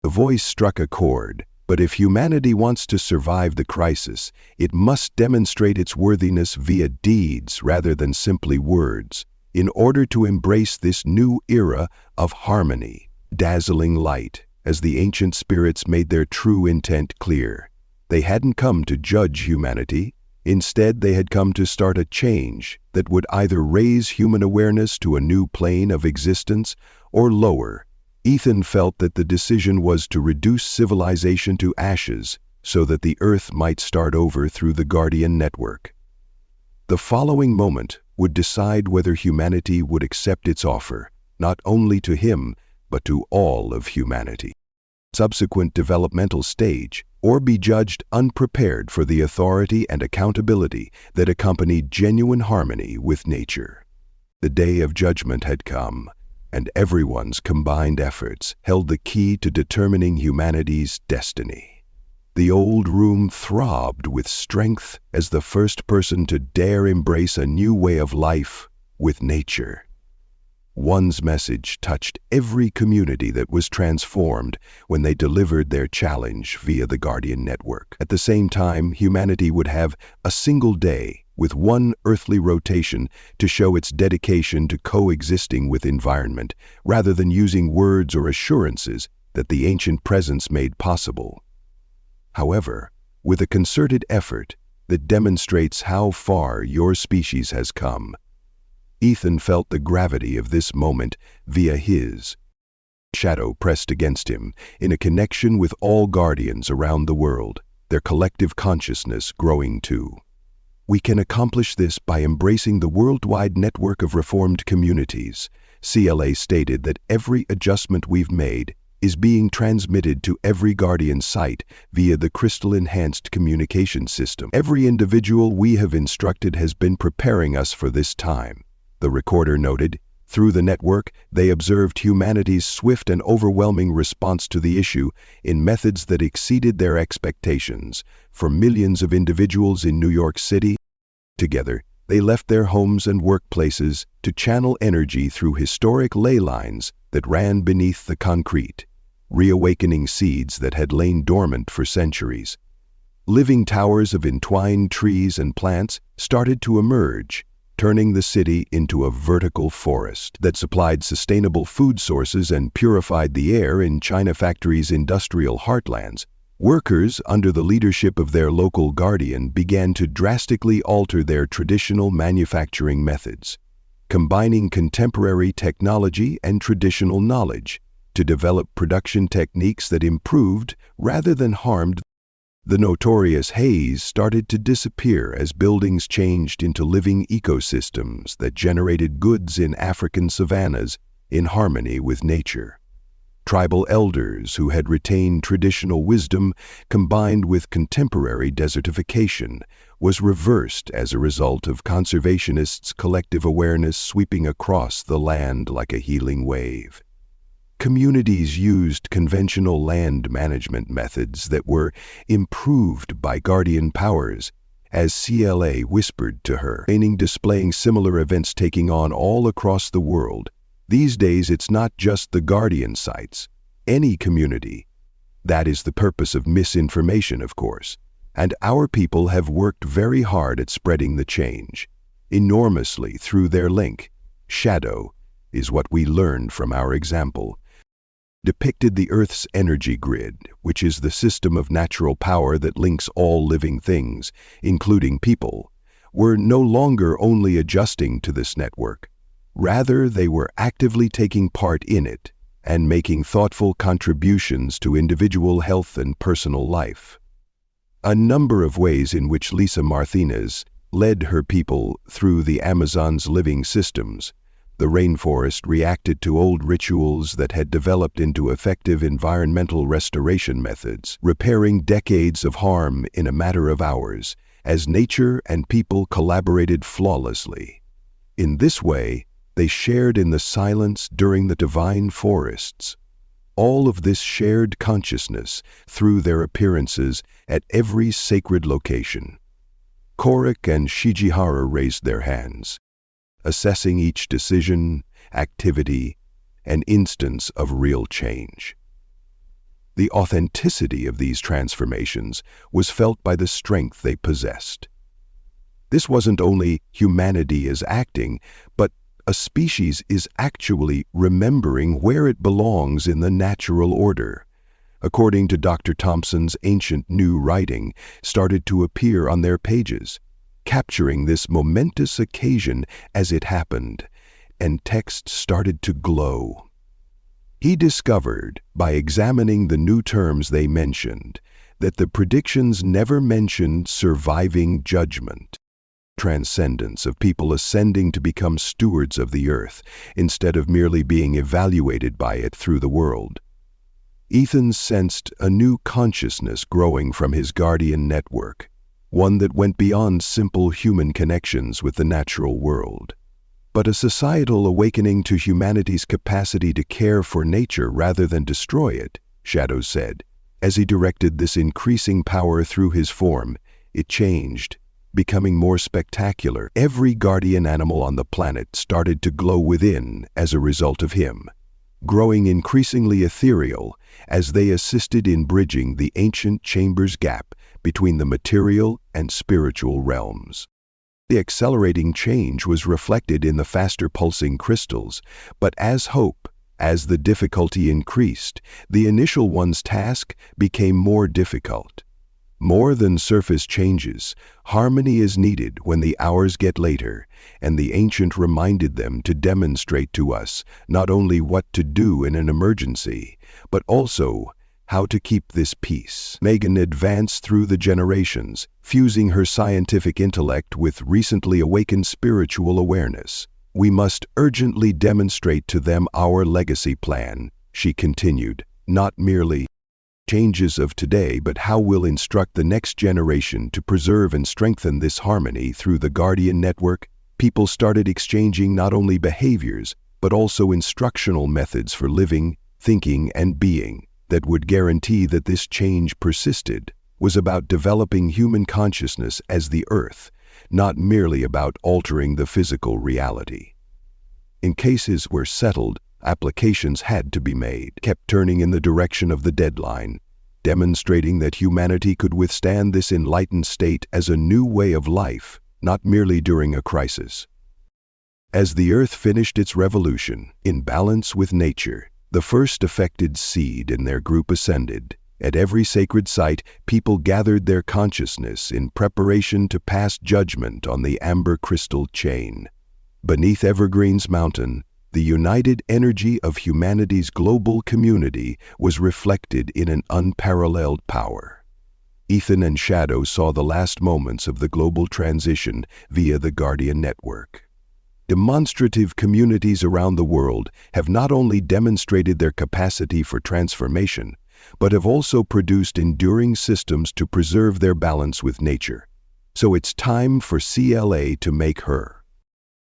The voice struck a chord, but if humanity wants to survive the crisis, it must demonstrate its worthiness via deeds rather than simply words. in order to embrace this new era of harmony, dazzling light, as the ancient spirits made their true intent clear. They hadn't come to judge humanity. Instead, they had come to start a change that would either raise human awareness to a new plane of existence or lower. Ethan felt that the decision was to reduce civilization to ashes so that the Earth might start over through the Guardian network. The following moment would decide whether humanity would accept its offer, not only to him, but to all of humanity. Subsequent developmental stage, or be judged unprepared for the authority and accountability that accompanied genuine harmony with nature. The day of judgment had come, and everyone's combined efforts held the key to determining humanity's destiny. The old room throbbed with strength as the first person to dare embrace a new way of life with nature. One's message touched every community that was transformed when they delivered their challenge via the Guardian network. At the same time, humanity would have a single day with one earthly rotation to show its dedication to coexisting with environment, rather than using words or assurances that the ancient presence made possible. However, with a concerted effort that demonstrates how far your species has come, Ethan felt the gravity of this moment via his shadow pressed against him in a connection with all guardians around the world, their collective consciousness growing too. We can accomplish this by embracing the worldwide network of reformed communities. CLA stated that every adjustment we've made is being transmitted to every Guardian site via the crystal-enhanced communication system. Every individual we have instructed has been preparing us for this time, the recorder noted. Through the network, they observed humanity's swift and overwhelming response to the issue in methods that exceeded their expectations. For millions of individuals in New York City, together, they left their homes and workplaces to channel energy through historic ley lines that ran beneath the concrete, reawakening seeds that had lain dormant for centuries. Living towers of entwined trees and plants started to emerge, turning the city into a vertical forest that supplied sustainable food sources and purified the air in China Factory's industrial heartlands. Workers, under the leadership of their local guardian, began to drastically alter their traditional manufacturing methods, combining contemporary technology and traditional knowledge to develop production techniques that improved rather than harmed. The notorious haze started to disappear as buildings changed into living ecosystems that generated goods in African savannas in harmony with nature. Tribal elders who had retained traditional wisdom combined with contemporary desertification was reversed as a result of conservationists' collective awareness sweeping across the land like a healing wave. Communities used conventional land management methods that were improved by guardian powers, as CLA whispered to her, displaying similar events taking on all across the world. These days, it's not just the guardian sites. Any community. That is the purpose of misinformation, of course. And our people have worked very hard at spreading the change, enormously through their link. Shadow is what we learned from our example. Depicted the Earth's energy grid, which is the system of natural power that links all living things, including people, were no longer only adjusting to this network. Rather, they were actively taking part in it and making thoughtful contributions to individual health and personal life. A number of ways in which Lisa Martinez led her people through the Amazon's living systems. The rainforest reacted to old rituals that had developed into effective environmental restoration methods, repairing decades of harm in a matter of hours, as nature and people collaborated flawlessly. In this way, they shared in the silence during the divine forests. All of this shared consciousness through their appearances at every sacred location. Korik and Shijihara raised their hands, assessing each decision, activity, and instance of real change. The authenticity of these transformations was felt by the strength they possessed. This wasn't only humanity as acting, but a species is actually remembering where it belongs in the natural order. According to Dr. Thompson's ancient new writing started to appear on their pages, capturing this momentous occasion as it happened, and text started to glow. He discovered, by examining the new terms they mentioned, that the predictions never mentioned surviving judgment, transcendence of people ascending to become stewards of the earth, instead of merely being evaluated by it through the world. Ethan sensed a new consciousness growing from his guardian network, one that went beyond simple human connections with the natural world, but a societal awakening to humanity's capacity to care for nature rather than destroy it, Shadow said. As he directed this increasing power through his form, it changed, becoming more spectacular. Every guardian animal on the planet started to glow within as a result of him, growing increasingly ethereal as they assisted in bridging the ancient chamber's gap between the material and spiritual realms. The accelerating change was reflected in the faster pulsing crystals, but as the difficulty increased, the initial one's task became more difficult. More than surface changes, harmony is needed when the hours get later, and the ancient reminded them to demonstrate to us not only what to do in an emergency, but also how to keep this peace. Megan advanced through the generations, fusing her scientific intellect with recently awakened spiritual awareness. We must urgently demonstrate to them our legacy plan, she continued, not merely changes of today, but how we'll instruct the next generation to preserve and strengthen this harmony through the Guardian Network. People started exchanging not only behaviors, but also instructional methods for living, thinking, and being that would guarantee that this change persisted. Was about developing human consciousness as the Earth, not merely about altering the physical reality. In cases where settled, applications had to be made, kept turning in the direction of the deadline, demonstrating that humanity could withstand this enlightened state as a new way of life, not merely during a crisis. As the Earth finished its revolution, in balance with nature, the first affected seed in their group ascended. At every sacred site, people gathered their consciousness in preparation to pass judgment on the amber crystal chain. Beneath Evergreen's mountain, the united energy of humanity's global community was reflected in an unparalleled power. Ethan and Shadow saw the last moments of the global transition via the Guardian Network. Demonstrative communities around the world have not only demonstrated their capacity for transformation, but have also produced enduring systems to preserve their balance with nature. So it's time for CLA to make her.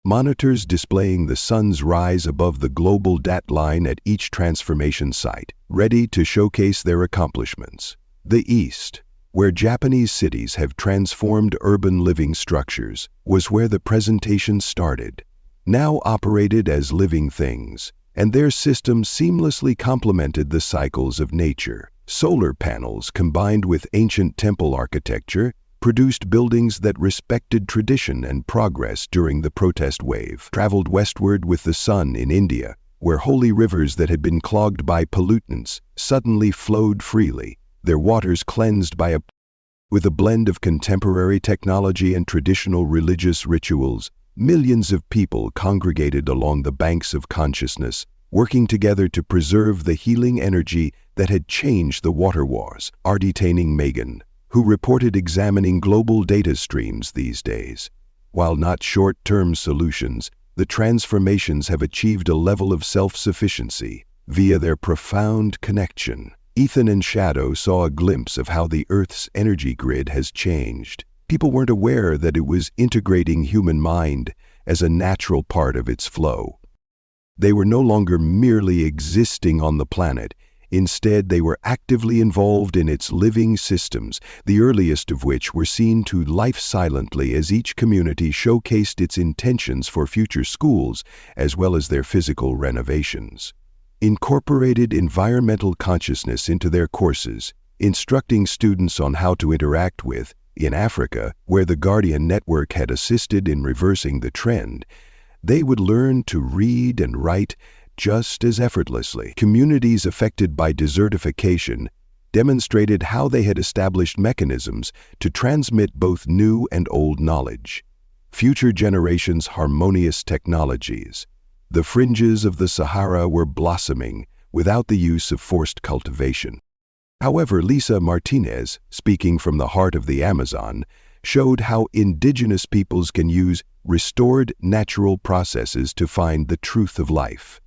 Monitors displaying the sun's rise above the global dat line at each transformation site, ready to showcase their accomplishments. The East, where Japanese cities have transformed urban living structures, was where the presentation started. Now operated as living things, and their systems seamlessly complemented the cycles of nature. Solar panels combined with ancient temple architecture produced buildings that respected tradition and progress during the protest wave. Traveled westward with the sun in India, where holy rivers that had been clogged by pollutants suddenly flowed freely, their waters cleansed by with a blend of contemporary technology and traditional religious rituals. Millions of people congregated along the banks of consciousness, working together to preserve the healing energy that had changed the water wars. Are detaining Megan, who reported examining global data streams these days. While not short-term solutions, the transformations have achieved a level of self-sufficiency via their profound connection. Ethan and Shadow saw a glimpse of how the Earth's energy grid has changed. People weren't aware that it was integrating human mind as a natural part of its flow. They were no longer merely existing on the planet. Instead, they were actively involved in its living systems, the earliest of which were seen to life silently as each community showcased its intentions for future schools as well as their physical renovations. Incorporated environmental consciousness into their courses, instructing students on how to interact with. In Africa, where the Guardian Network had assisted in reversing the trend, they would learn to read and write just as effortlessly. Communities affected by desertification demonstrated how they had established mechanisms to transmit both new and old knowledge. Future generations' harmonious technologies. The fringes of the Sahara were blossoming without the use of forced cultivation. However, Lisa Martinez, speaking from the heart of the Amazon, showed how indigenous peoples can use restored natural processes to find the truth of life.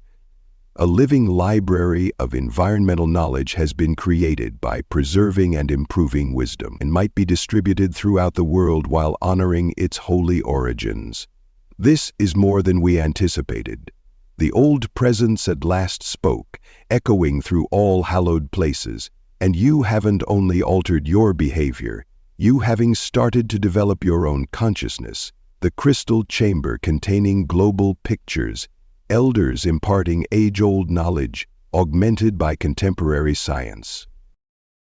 A living library of environmental knowledge has been created by preserving and improving wisdom and might be distributed throughout the world while honoring its holy origins. This is more than we anticipated. The old presence at last spoke, echoing through all hallowed places, and you haven't only altered your behavior, you having started to develop your own consciousness, the crystal chamber containing global pictures, elders imparting age-old knowledge, augmented by contemporary science.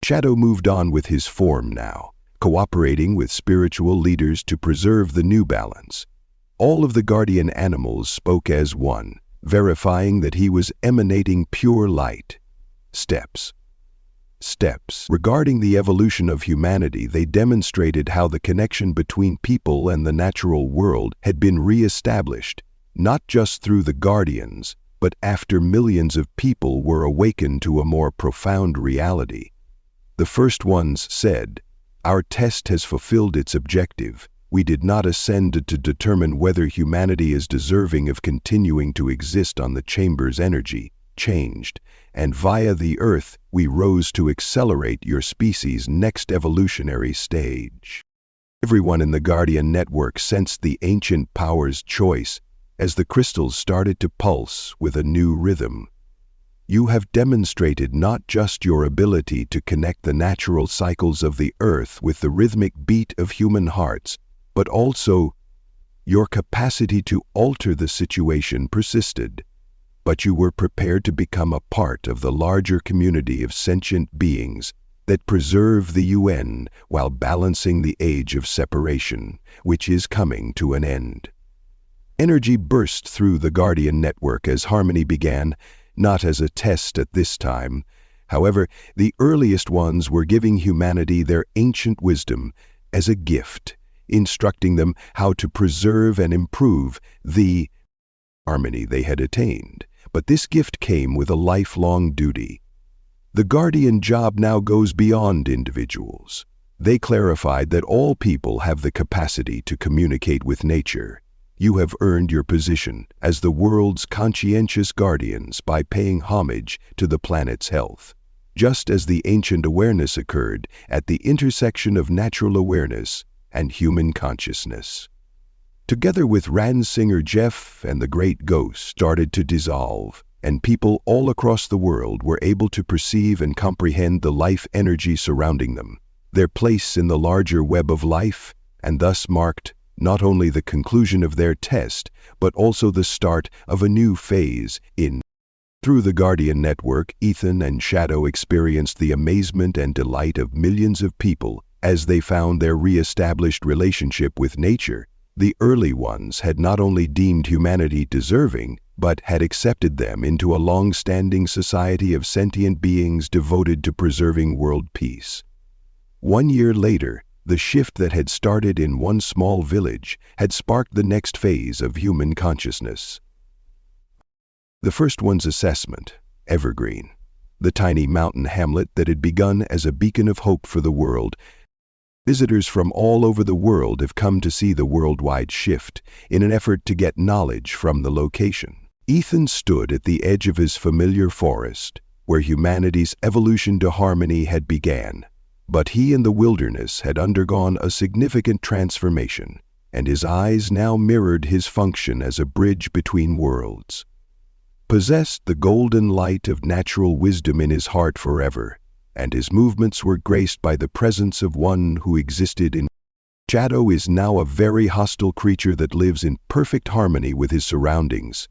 Shadow moved on with his form now, cooperating with spiritual leaders to preserve the new balance. All of the guardian animals spoke as one, verifying that he was emanating pure light. Steps. Regarding the evolution of humanity, they demonstrated how the connection between people and the natural world had been re-established, not just through the guardians, but after millions of people were awakened to a more profound reality. The first ones said, "Our test has fulfilled its objective. We did not ascend to determine whether humanity is deserving of continuing to exist on the chamber's energy, changed, and via the earth we rose to accelerate your species' next evolutionary stage." Everyone in the Guardian Network sensed the ancient power's choice as the crystals started to pulse with a new rhythm. You have demonstrated not just your ability to connect the natural cycles of the earth with the rhythmic beat of human hearts, but also your capacity to alter the situation persisted. But you were prepared to become a part of the larger community of sentient beings that preserve the UN while balancing the age of separation, which is coming to an end. Energy burst through the Guardian Network as harmony began, not as a test at this time. However, the earliest ones were giving humanity their ancient wisdom as a gift, instructing them how to preserve and improve the harmony they had attained. But this gift came with a lifelong duty. The Guardian job now goes beyond individuals. They clarified that all people have the capacity to communicate with nature. You have earned your position as the world's conscientious guardians by paying homage to the planet's health, just as the ancient awareness occurred at the intersection of natural awareness and human consciousness. Together with Ransinger Jeff and the Great Ghost started to dissolve, and people all across the world were able to perceive and comprehend the life energy surrounding them, their place in the larger web of life, and thus marked not only the conclusion of their test, but also the start of a new phase in. Through the Guardian Network, Ethan and Shadow experienced the amazement and delight of millions of people as they found their re-established relationship with nature. The early ones had not only deemed humanity deserving, but had accepted them into a long-standing society of sentient beings devoted to preserving world peace. 1 year later, the shift that had started in one small village had sparked the next phase of human consciousness. The first one's assessment, Evergreen, the tiny mountain hamlet that had begun as a beacon of hope for the world. Visitors from all over the world have come to see the worldwide shift in an effort to get knowledge from the location. Ethan stood at the edge of his familiar forest, where humanity's evolution to harmony had began. But he in the wilderness had undergone a significant transformation, and his eyes now mirrored his function as a bridge between worlds. Possessed the golden light of natural wisdom in his heart forever, and his movements were graced by the presence of one who existed in. Shadow is now a very hostile creature that lives in perfect harmony with his surroundings.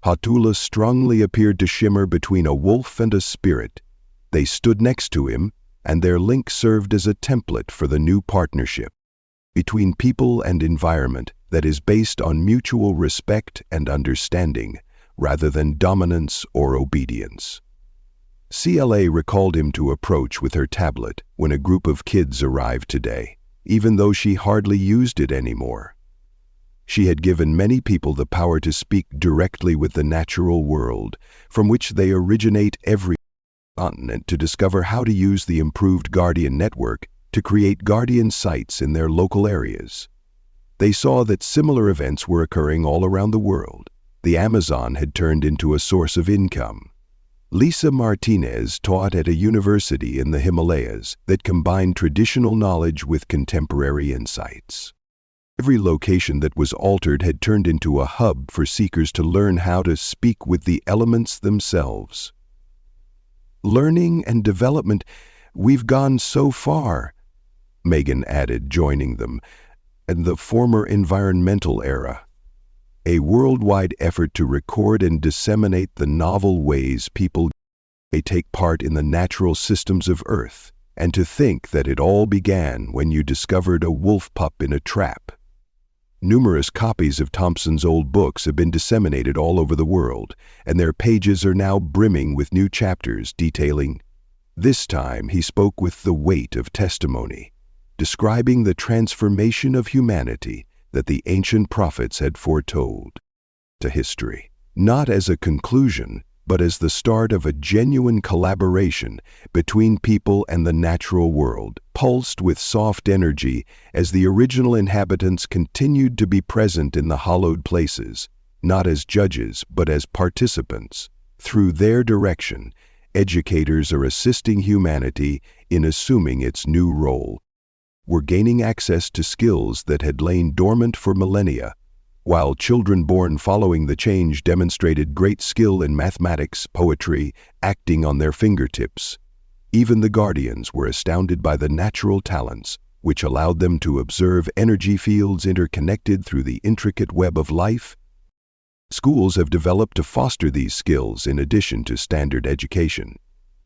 Hatula strongly appeared to shimmer between a wolf and a spirit. They stood next to him, and their link served as a template for the new partnership. Between people and environment, that is based on mutual respect and understanding rather than dominance or obedience. CLA recalled him to approach with her tablet when a group of kids arrived today, even though she hardly used it anymore. She had given many people the power to speak directly with the natural world, from which they originate every continent, to discover how to use the improved Guardian network to create Guardian sites in their local areas. They saw that similar events were occurring all around the world. The Amazon had turned into a source of income. Lisa Martinez taught at a university in the Himalayas that combined traditional knowledge with contemporary insights. Every location that was altered had turned into a hub for seekers to learn how to speak with the elements themselves. Learning and development, we've gone so far, Megan added, joining them, and the former environmental era. A worldwide effort to record and disseminate the novel ways people may take part in the natural systems of Earth, and to think that it all began when you discovered a wolf pup in a trap. Numerous copies of Thompson's old books have been disseminated all over the world, and their pages are now brimming with new chapters detailing. This time he spoke with the weight of testimony, describing the transformation of humanity that the ancient prophets had foretold to history, not as a conclusion, but as the start of a genuine collaboration between people and the natural world, pulsed with soft energy as the original inhabitants continued to be present in the hallowed places, not as judges but as participants. Through their direction, educators are assisting humanity in assuming its new role. We're gaining access to skills that had lain dormant for millennia, while children born following the change demonstrated great skill in mathematics, poetry, acting on their fingertips. Even the Guardians were astounded by the natural talents, which allowed them to observe energy fields interconnected through the intricate web of life. Schools have developed to foster these skills in addition to standard education.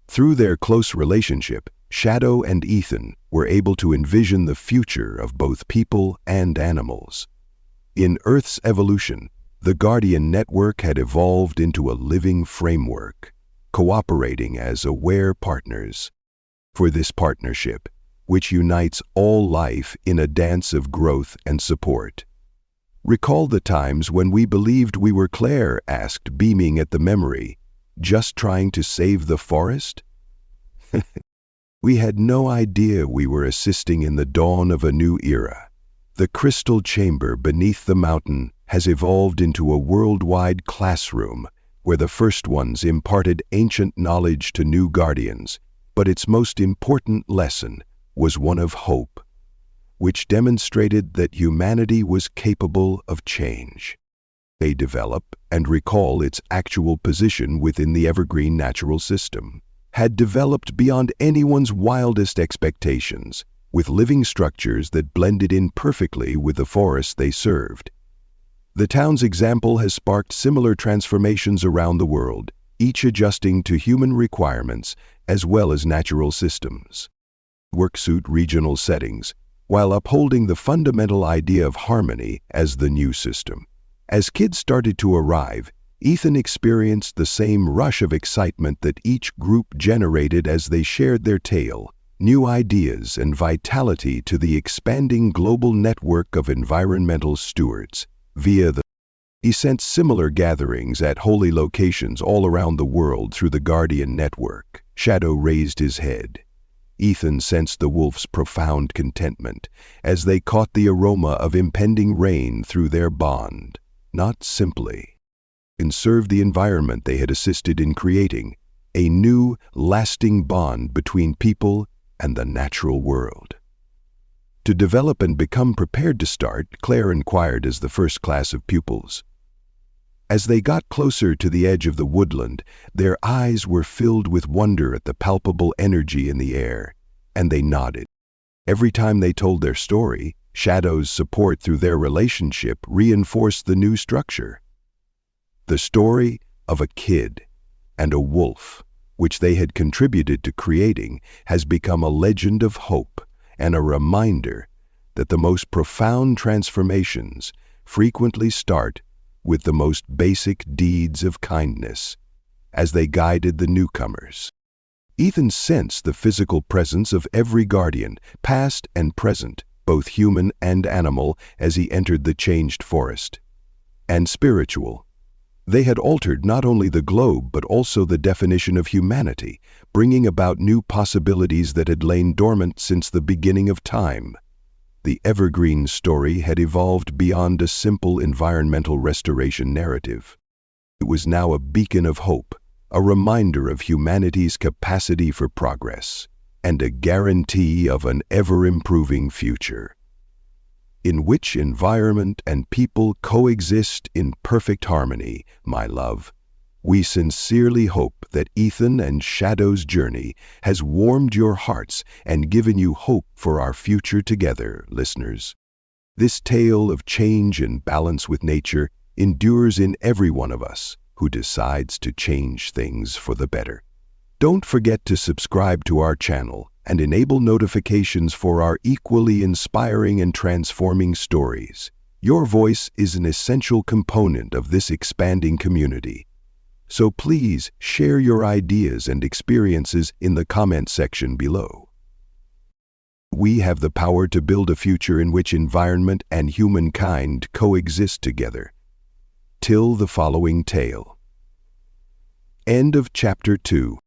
Through their close relationship, Shadow and Ethan were able to envision the future of both people and animals. In Earth's evolution, the Guardian network had evolved into a living framework, cooperating as aware partners. For this partnership, which unites all life in a dance of growth and support. Recall the times when we believed we were Claire asked, beaming at the memory, just trying to save the forest? We had no idea we were assisting in the dawn of a new era. The crystal chamber beneath the mountain has evolved into a worldwide classroom where the first ones imparted ancient knowledge to new guardians, but its most important lesson was one of hope, which demonstrated that humanity was capable of change. They develop and recall its actual position within the evergreen natural system, had developed beyond anyone's wildest expectations, with living structures that blended in perfectly with the forests they served. The town's example has sparked similar transformations around the world, each adjusting to human requirements as well as natural systems. Work-suit regional settings, while upholding the fundamental idea of harmony as the new system. As kids started to arrive, Ethan experienced the same rush of excitement that each group generated as they shared their tale, new ideas and vitality to the expanding global network of environmental stewards. He sensed similar gatherings at holy locations all around the world through the Guardian network. Shadow raised his head. Ethan sensed the wolf's profound contentment as they caught the aroma of impending rain through their bond, not simply and served the environment they had assisted in creating, a new, lasting bond between people and the natural world. To develop and become prepared to start, Claire inquired as the first class of pupils. As they got closer to the edge of the woodland, their eyes were filled with wonder at the palpable energy in the air, and they nodded. Every time they told their story, Shadow's support through their relationship reinforced the new structure. The story of a kid and a wolf, which they had contributed to creating, has become a legend of hope and a reminder that the most profound transformations, frequently start with the most basic deeds of kindness as they guided the newcomers. Ethan sensed the physical presence of every guardian, past and present, both human and animal, as he entered the changed forest. And spiritual. They had altered not only the globe but also the definition of humanity, bringing about new possibilities that had lain dormant since the beginning of time. The evergreen story had evolved beyond a simple environmental restoration narrative. It was now a beacon of hope, a reminder of humanity's capacity for progress, and a guarantee of an ever-improving future, in which environment and people coexist in perfect harmony, my love. We sincerely hope that Ethan and Shadow's journey has warmed your hearts and given you hope for our future together, listeners. This tale of change and balance with nature endures in every one of us who decides to change things for the better. Don't forget to subscribe to our channel and enable notifications for our equally inspiring and transforming stories. Your voice is an essential component of this expanding community. So please share your ideas and experiences in the comment section below. We have the power to build a future in which environment and humankind coexist together. Till the following tale. End of Chapter 2.